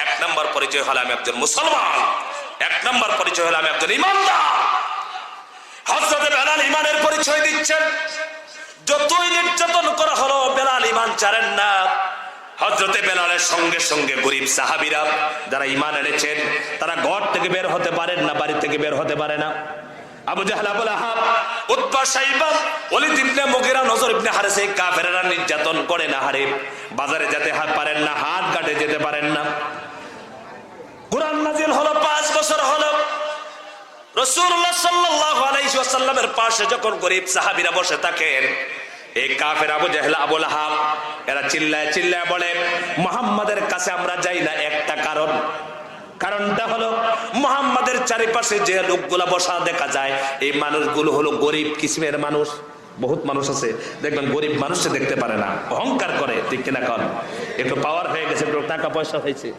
1 নম্বর পরিচয় হলো আমি একজন মুসলমান, 1 নম্বর পরিচয় হলো আমি একজন ইমানদার। হযরতে বেলাল ইমানের পরিচয় দিচ্ছেন। যতই নির্যাতন করা হলো, বেলাল ইমান ছাড়েন না। হযরতে বেলালের সঙ্গে সঙ্গে গরিব সাহাবীরা যারা ইমান এনেছেন, তারা ঘর থেকে বের হতে পারেন না, বাড়ি থেকে বের হতে পারে না। Abu Jahl, Abu Lahab, Utba, শাইবা, Walid ইবনে মুগীরা, নজর ইবনে হারিস, এই কাফেররা নির্যাতন করে না হারে। বাজারে যেতে পারেন না, হাট ঘাটে যেতে পারেন না। কুরআন নাজিল হলো 5 বছর হলো। রাসূলুল্লাহ সাল্লাল্লাহু আলাইহি ওয়াসাল্লামের পাশে যখন গরিব সাহাবীরা বসে থাকেন, এই কাফের আবু জাহল, আবু লাহাব এরা চিল্লায় চিল্লায় বলে, মুহাম্মাদের কাছে আমরা যাই না একটা কারণ। কারণটা হলো, মুহাম্মাদের চারিপাশে যে লোকগুলা বসা দেখা যায়, এই মানুষগুলো হলো গরিব কিসমের মানুষ। বহুত মানুষ আছে দেখবেন গরিব মানুষকে দেখতে পারে না, অহংকার করে। ঠিক কিনা? কন একটু পাওয়ার হয়ে গেছে, একটু টাকা পয়সা হয়েছে,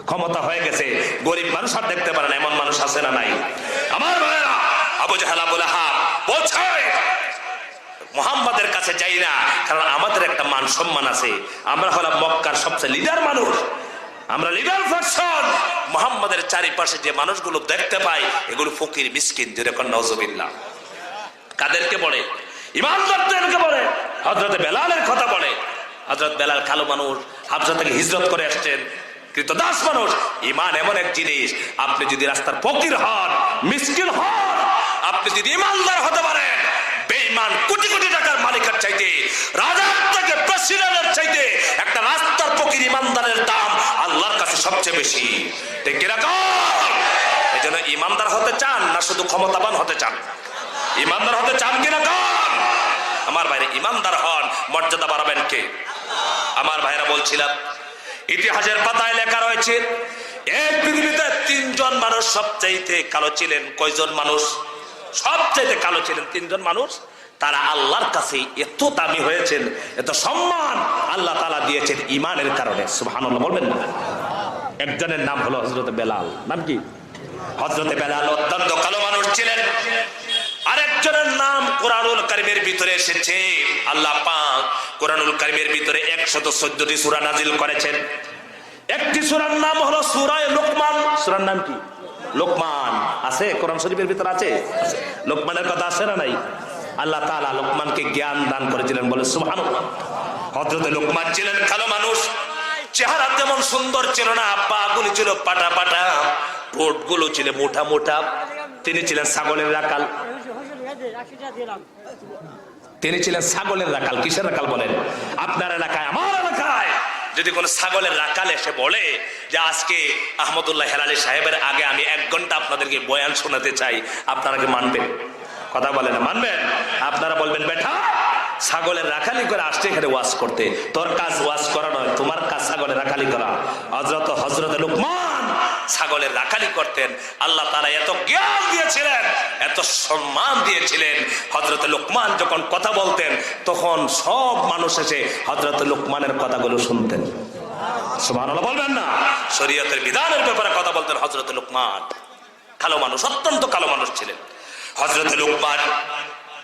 ক্ষমতা হয়ে গেছে, গরিব মানুষ আর দেখতে পারে না, এমন মানুষ আছে না নাই? আমার ভাইরা, আবু জাহল, আবু লাহাব বলছে মুহাম্মাদের কাছে যাই না, কারণ আমাদের একটা মান সম্মান আছে। আমরা হলাম মক্কার সবচেয়ে লিডার মানুষ, আমরা লিডার পারসন। মুহাম্মাদের চারিপাশে যে মানুষগুলো দেখতে পাই, এগুলো ফকির মিসকিন। যেরকম নাউজুবিল্লাহ। কাদেরকে বলে? ইমানদারদেরকে বলে। হযরতে বেলালের কথা বলে। হযরত বেলাল কালো মানুষ, হাবশা থেকে হিজরত করে আসছেন, কৃতদাস মানুষ। ঈমান এমন এক জিনিস, আপনি যদি রাস্তার ফকির হন, মিসকিন হন, আপনি যদি ইমানদার হতে পারেন, বেঈমান কোটি কোটি টাকার মালিকের চাইতে, রাজার থেকে প্রেসিডেন্টের চাইতে একটা রাস্তার ফকির ইমানদারের দাম আল্লাহর কাছে সবচেয়ে বেশি। ঠিক কি না? এজন্য ইমানদার হতে চান না শুধু ক্ষমতাবান হতে চান? ইমানদার হতে চান কিনা? আমার ভাইরা, ইমানদার হন, মর্যাদা বাড়াবেন কে? আমার ভাইরা, বলছিলাম ইতিহাসের পাতায় লেখা রয়েছে, এই পৃথিবীতে 3 জন মানুষ সবচাইতে কালো ছিলেন। কয়জন মানুষ সবচাইতে কালো ছিলেন? 3 জন মানুষ। তারা আল্লাহর কাছে এত দামি হয়েছেন, এত সম্মান আল্লাহ তাআলা দিয়েছেন ঈমানের কারণে। সুবহানাল্লাহ বলবেন না? একজনের নাম হলো হযরতে বেলাল। নাম কি? হযরতে বেলাল অত্যন্ত কালো মানুষ ছিলেন। আরেকজনের নাম কোরআনুল কারীমের ভিতরে এসেছে। আল্লাহ পাক কোরআনুল কারীমের ভিতরে 114টি সূরা নাজিল করেছেন। একটি সূরার নাম হলো সূরা লোকমান। সূরার নাম কি? লোকমান। আছে কোরআন শরীফের ভিতরে আছে। লোকমানের কথা আছে না নাই? আল্লাহ তাআলা লোকমানকে জ্ঞান দান করেছিলেন, বলে সুবহানাল্লাহ। হযরত লোকমান ছিলেন কালো মানুষ, চেহারা তেমন সুন্দর ছিল না, পা গুলি ছিল পাটা পাটা, ঠোঁট গুলো ছিল মোটা মোটা। তিনি ছিলেন ছাগলের রাখাল। তিনি ছিলেন ছাগলের রাখাল। কিসের রাখাল বলেন? আপনার এলাকায়, আমার এলাকায় যদি কোন ছাগলের রাখাল এসে বলে যে আজকে আহমদুল্লাহ হেলালি সাহেবের আগে আমি 1 ঘন্টা আপনাদেরকে বয়ান শোনাতে চাই, আপনারা কি মানবেন? কথা বলেন, মানবেন? আপনারা বলবেন বেটা ছাগলের রাখালি করে আসছে এখানে ওয়াজ করতে, তোর কাজ ওয়াজ করা নয়, তোমার কাজ ছাগলের রাখালি করা। হযরত লোকমান ছাগলের রাখালি করতেন। আল্লাহ তাআলা এত জ্ঞান দিয়েছিলেন, এত সম্মান দিয়েছিলেন। হযরত লোকমান যখন কথা বলতেন তখন সব মানুষ এসে হযরত লোকমানের কথাগুলো শুনতেন। সুবহানাল্লাহ বলবেন না? শরীয়তের বিধানের ব্যাপারে কথা বলতেন হযরত লোকমান। কালো মানুষ, অত্যন্ত কালো মানুষ ছিলেন হযরত লোকমান।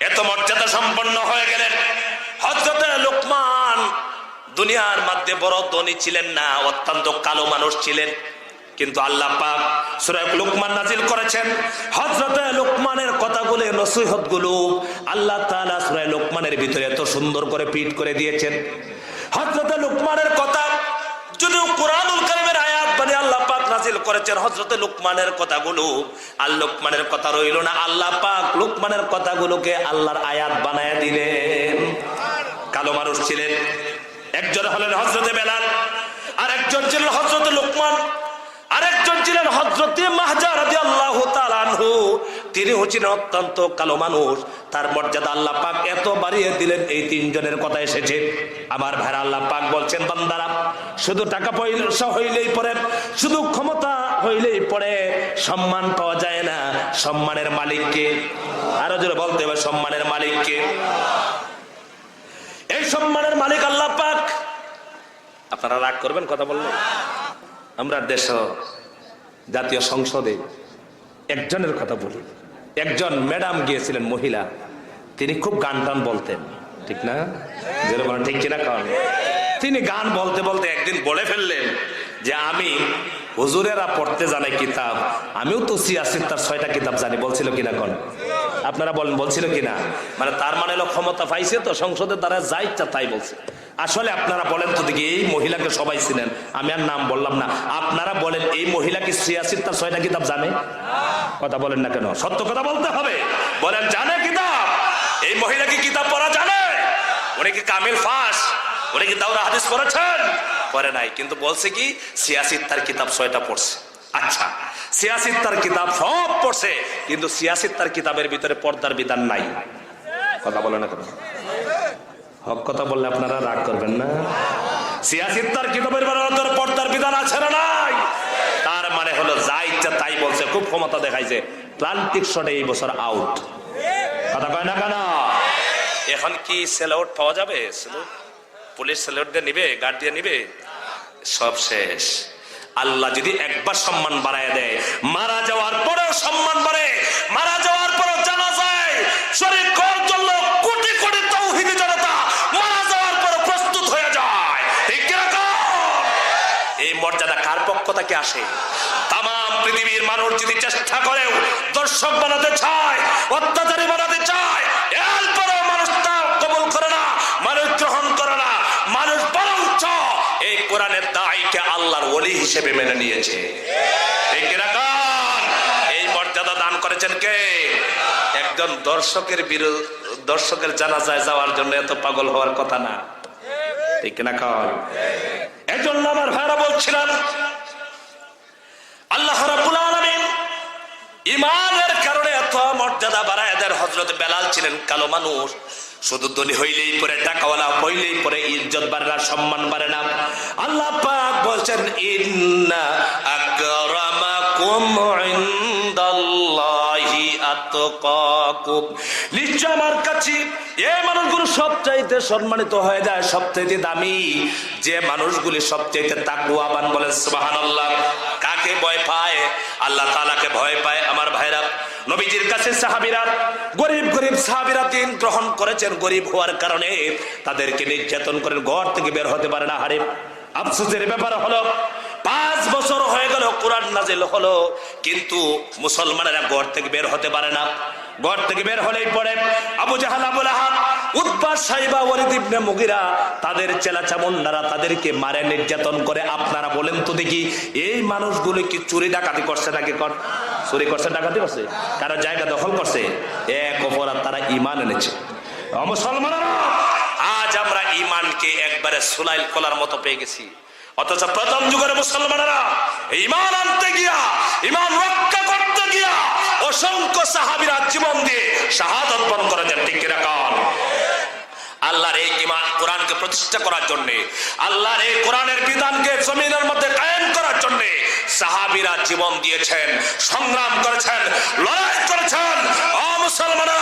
এত মর্যাদা সম্পন্ন হয়ে গেলেন। হযরত লোকমান দুনিয়ার মধ্যে বড় ধনী ছিলেন না, অত্যন্ত কালো মানুষ ছিলেন। কিন্তু আল্লাহ পাক সূরা লোকমান নাজিল করেছেন। হযরত লোকমানের কথাগুলো, নসিহতগুলো আল্লাহ তাআলা সূরা লোকমানের ভিতরে এত সুন্দর করে ফিট করে দিয়েছেন। হযরত লোকমানের কথা যদি কোরআনুল কারীমের আয়াত মানে আল্লাহ পাক নাজিল করেছেন হযরত লোকমানের কথাগুলো। আর লোকমানের কথা রইল না, আল্লাহ পাক লোকমানের কথাগুলোকে আল্লাহর আয়াত বানায় দিলেন। কালো মানুষ ছিলেন, একজন হলেন হযরত বেলাল, আর একজন ছিলেন হযরত লোকমান, আরেকজন ছিলেন হযরত মাহজা রাদিয়াল্লাহু তাআলা আনহু। তিনি হচ্ছেন অত্যন্ত কালো মানুষ, তার মর্যাদা আল্লাহ পাক এত বাড়িয়ে দিলেন। এই 3 জনের কথা এসেছে। আমার ভাইরা, আল্লাহ পাক বলছেন বান্দারা শুধু টাকা পয়সা হইলেই পরে, শুধু ক্ষমতা হইলেই পরে সম্মান পাওয়া যায় না। সম্মানের মালিককে, আরো জোরে বলতে হবে, সম্মানের মালিককে। এই সম্মানের মালিক আল্লাহ পাক। আপনারা রাগ করবেন কথা বললে? আমরা দেশ জাতীয় সংসদে একজনের কথা বলি। একজন ম্যাডাম গিয়েছিলেন, মহিলা, তিনি খুব গান টান বলতেন, ঠিক না? যেরকম ঠিক কিনা কারণ তিনি গান বলতে বলতে একদিন বলে ফেললেন যে আমি হুজুরেরা পড়তে জানে কিতাব, আমিও তো সিয়াসিত্তার 6টা কিতাব জানি। বলছিল কিনা কোন? আপনারা বলেন বলছিল কিনা? মানে তার মানে হলো ক্ষমতা পাইছে তো সংসদের দ্বারা যা ইচ্ছা তাই বলছে। আসলে আপনারা বলেন তো দেখি, এই মহিলাকে সবাই চিনেন, আমি আর নাম বললাম না, আপনারা বলেন এই মহিলা কি সিয়াসিত্তার 6টা কিতাব জানে? কথা বলেন না কেন? সত্য কথা বলতে হবে। বলেন জানে কিতাব? এই মহিলা কি কিতাব পড়া জানে? উনি কি কামিল ফাস? উনি কি দাওরা হাদিস পড়েছেন? পড়ে নাই, কিন্তু বলছে কি সিয়াসিত্তার কিতাব 6টা পড়ছে। আচ্ছা, সিয়াসিত্তার কিতাব সব পড়ছে, কিন্তু সিয়াসিত্তার কিতাবের ভিতরে পর্দার বিধান নাই। কথা বলে না কেন? হক কথা বললে আপনারা রাগ করবেন না? সিয়াসিত্তার কিতাবের ভিতরে পর্দার বিধান আছে না নাই? তার মানে হলো যা ইচ্ছা তাই বলছে, খুব ক্ষমতা দেখাইছে। প্লান্টিক শটে এই বছর আউট। কথা কয় না কেন? এখন কি সেলআউট পাওয়া যাবে? পুলিশ সেলআউট দিয়ে নিবে, গার্ড দিয়ে নিবে, সব শেষ। আল্লাহ যদি একবার সম্মান বাড়ায় দেয়, মারা যাওয়ার পরেও সম্মান বাড়ে, মারা যাওয়ার পরেও জানা যায় শরীর করার জন্য কোটি কোটি তাওহীদি জনতা মারা যাওয়ার পরে প্রস্তুত হয়ে যায়। ঠিক কিরকম? এই মর্যাদা কার পক্ষ থেকে আসে? তাম পৃথিবীর মানুষ যদি চেষ্টা করেও দর্শক বানাতে চায়, অত্যাচারী বানাতে চায়, এরপরেও মানুষ তা কবুল করে না, মানুষ গ্রহণ করে না। মানুষ বরঞ্চ এই কোরআনের দায়ীকে আল্লাহর ওলি হিসেবে মেনে নিয়েছে। এই মর্যাদা দান করেছেন কে? একজন দর্শকের জানাজায় যাওয়ার জন্য এত পাগল হওয়ার কথা না, ঠিক না? কল এজন্য আমার ভাইরা বলছিলাম, আল্লাহ রাব্বুল আলামিন ঈমানের কারণে এত মর্যাদা বাড়ায় দেন। হযরত বেলাল ছিলেন কালো মানুষ, শুধু ধনী হইলেই পরে, টাকাওয়ালা হইলেই পরে ইজ্জত বাড়ে না, সম্মান বাড়ে না। আল্লাহ পাক বলছেন ইন্না আকরামাকুম ইনদাল্লাহি আতকাকুম, নিশ্চয় আমার কাছে এই মানুষগুলো সবচাইতে সম্মানিত হয়ে যায়, সবচাইতে দামি যে মানুষগুলি সবচাইতে তাকওয়াবান। বলেন সুবহানাল্লাহ। কাকে ভয় পায়? আল্লাহ তাআলাকে ভয় পায়। আমার ভাইরা, নবীজির কাছে সাহাবীরা গরিব সাহাবীরা দিন গ্রহণ করেছেন। গরিব হওয়ার কারণে তাদেরকে নির্যাতন করে ঘর থেকে বের হতে পারে না। হারে আফসোসের ব্যাপার হলো 5 বছর হয়ে গেল কোরআন নাজিল হলো, কিন্তু মুসলমানেরা ঘর থেকে বের হতে পারে না। ঘর থেকে বের হলেই পড়ে আবু জাহাল, আবু লাহাব, উতবা, সাইবা, ওয়ালিদ ইবনে মুগিরা, তাদের চেলা চামুন্ডারা তাদেরকে মারে, নির্যাতন করে। আপনারা বলেন তো দেখি, এই মানুষগুলো কি চুরি ডাকাতি করছে নাকি? চুরি করছে, ডাকাতি করছে, কারো জায়গা দখল করছে? এক অপরাধ, তারা ঈমান এনেছে। মুসলমানেরা আজ আমরা ঈমানকে একবারে সুলাইল কলার মতো পেয়ে গেছি। অথচ প্রথম যুগের মুসলমানেরা ঈমান আনতে গিয়া, ঈমান রক্ষা করতে গিয়া অসংখ্য সাহাবীরা জীবন দিয়ে শাহাদাত বরণ করেছেন। ঠিক কি না? আল্লাহর এই ঈমান কোরআনকে প্রতিষ্ঠা করার জন্য, আল্লাহর এই কোরআনের বিধানকে জমিনের মধ্যে কায়েম করার জন্য সাহাবীরা জীবন দিয়েছেন, সংগ্রাম করেছেন, লড়াই করেছেন। ও মুসলমানরা,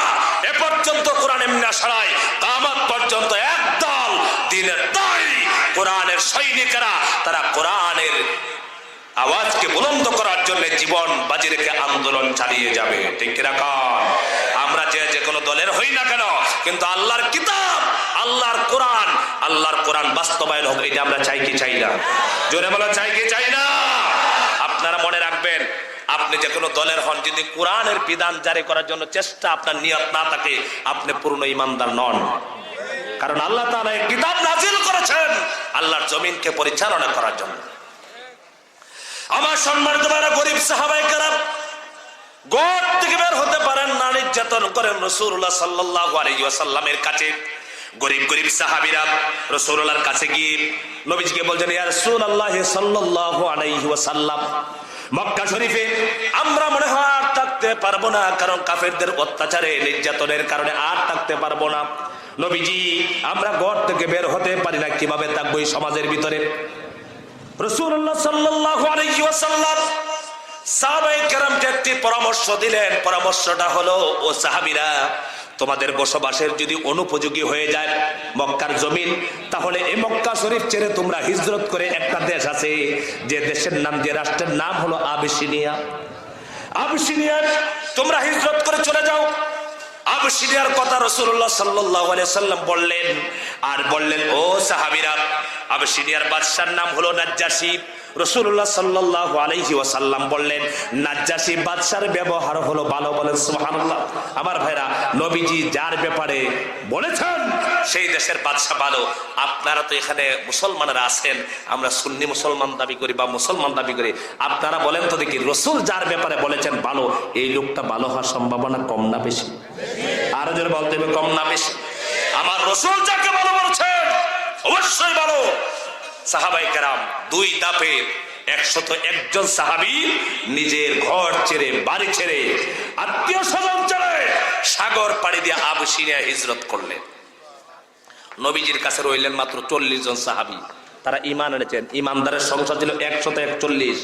এ পর্যন্ত কোরআন এমনি আসারায় কিয়ামত পর্যন্ত একদল দ্বীনের দায়ী কোরআনের সৈনিকেরা, তারা কোরআনের আওয়াজকে বুলন্দ করার জন্য জীবন বাজি রেখে আন্দোলন চালিয়ে যাবে। ঠিক কি না? আমরা যে কোনো দলের হই না কেন, কিন্তু আল্লাহর কিতাব, আল্লাহর কোরআন বাস্তবায়ন হোক, এটা আমরা চাই কি চাই না? জোরে বলা, চাই কি চাই না? আপনারা মনে রাখবেন, আপনি যে কোনো দলের হন, যদি কোরআনের বিধান জারি করার জন্য চেষ্টা আপনার নিয়ত না থাকে, আপনি পূর্ণ ঈমানদার নন। কারণ আল্লাহ তাআলা এই কিতাব নাজিল করেছেন আল্লাহর জমিনকে পরিচালনা করার জন্য। আমার সম্মানিত ভাইরা, গরিব সাহাবায়ে কেরাম ঘর থেকে বের হতে পারেন না, নির্যাতন করেন রাসূলুল্লাহ সাল্লাল্লাহু আলাইহি ওয়াসাল্লামের কাছে। গরিব সাহাবীরা রাসূলুল্লাহর কাছে গিয়ে নবীজিকে বলছেন, ইয়া রাসূলুল্লাহ সাল্লাল্লাহু আলাইহি ওয়াসাল্লাম, মক্কা শরীফে আমরা মনে হয় আর থাকতে পারবো না, কারণ কাফেরদের অত্যাচারে, নির্যাতনের কারণে আর থাকতে পারবো না। নবীজি, আমরা ঘর থেকে বের হতে পারি না, কিভাবে থাকবো এই সমাজের ভিতরে? রাসূলুল্লাহ সাল্লাল্লাহু আলাইহি ওয়াসাল্লাম সাহাবায়ে কেরামকে একটি পরামর্শ দিলেন। পরামর্শটা হলো, ও সাহাবীরা, তোমাদের বসবাসের যদি অনুপযোগী হয়ে যায় মক্কার জমিন, তাহলে এই মক্কা শরীফ ছেড়ে তোমরা হিজরত করে একটা দেশ আছে, যে দেশের নাম, যে রাষ্ট্রের নাম হলো আবিসিনিয়া। আবিসিনিয়ায় তোমরা হিজরত করে চলে যাও। আবিসিনিয়ার কথা রাসূলুল্লাহ সাল্লাল্লাহু আলাইহি ওয়াসাল্লাম বললেন। আর বললেন, ও সাহাবীরা, আবিসিনিয়ার বাদশার নাম হলো নাজ্জাশী। রাসূলুল্লাহ সাল্লাল্লাহু আলাইহি ওয়াসাল্লাম বললেন, নাজ্জাশী বাদশার ব্যবহার হলো ভালো। বলেন সুবহানাল্লাহ। আমার ভাইরা, নবীজি যার ব্যাপারে বলেছেন সেই দেশের বাদশা ভালো। আপনারা তো এখানে মুসলমানেরা আছেন, আমরা সুন্নি মুসলমান দাবি করি বা মুসলমান দাবি করি। আপনারা বলেন তো দেখি, রাসূল যার ব্যাপারে বলেছেন ভালো, এই লোকটা ভালো হওয়ার সম্ভাবনা কম না বেশি? আরো জোরে বলতে হবে, কম না বেশি? আমার রাসূল যাকে ভালো বলেছেন অবশ্যই ভালো। সাহাবায়ে কেরাম 2 ধাপে 101 সাহাবী নিজের ঘর ছেড়ে, বাড়ি ছেড়ে, আত্মীয় স্বজন ছেড়ে সাগর পাড়ি দিয়ে আবিসিনিয়া হিজরত করলেন। নবীজির কাছে রইলেন মাত্র 40 জন সাহাবী। তারা ঈমান এনেছেন। ঈমানদারের সংখ্যা ছিল 141।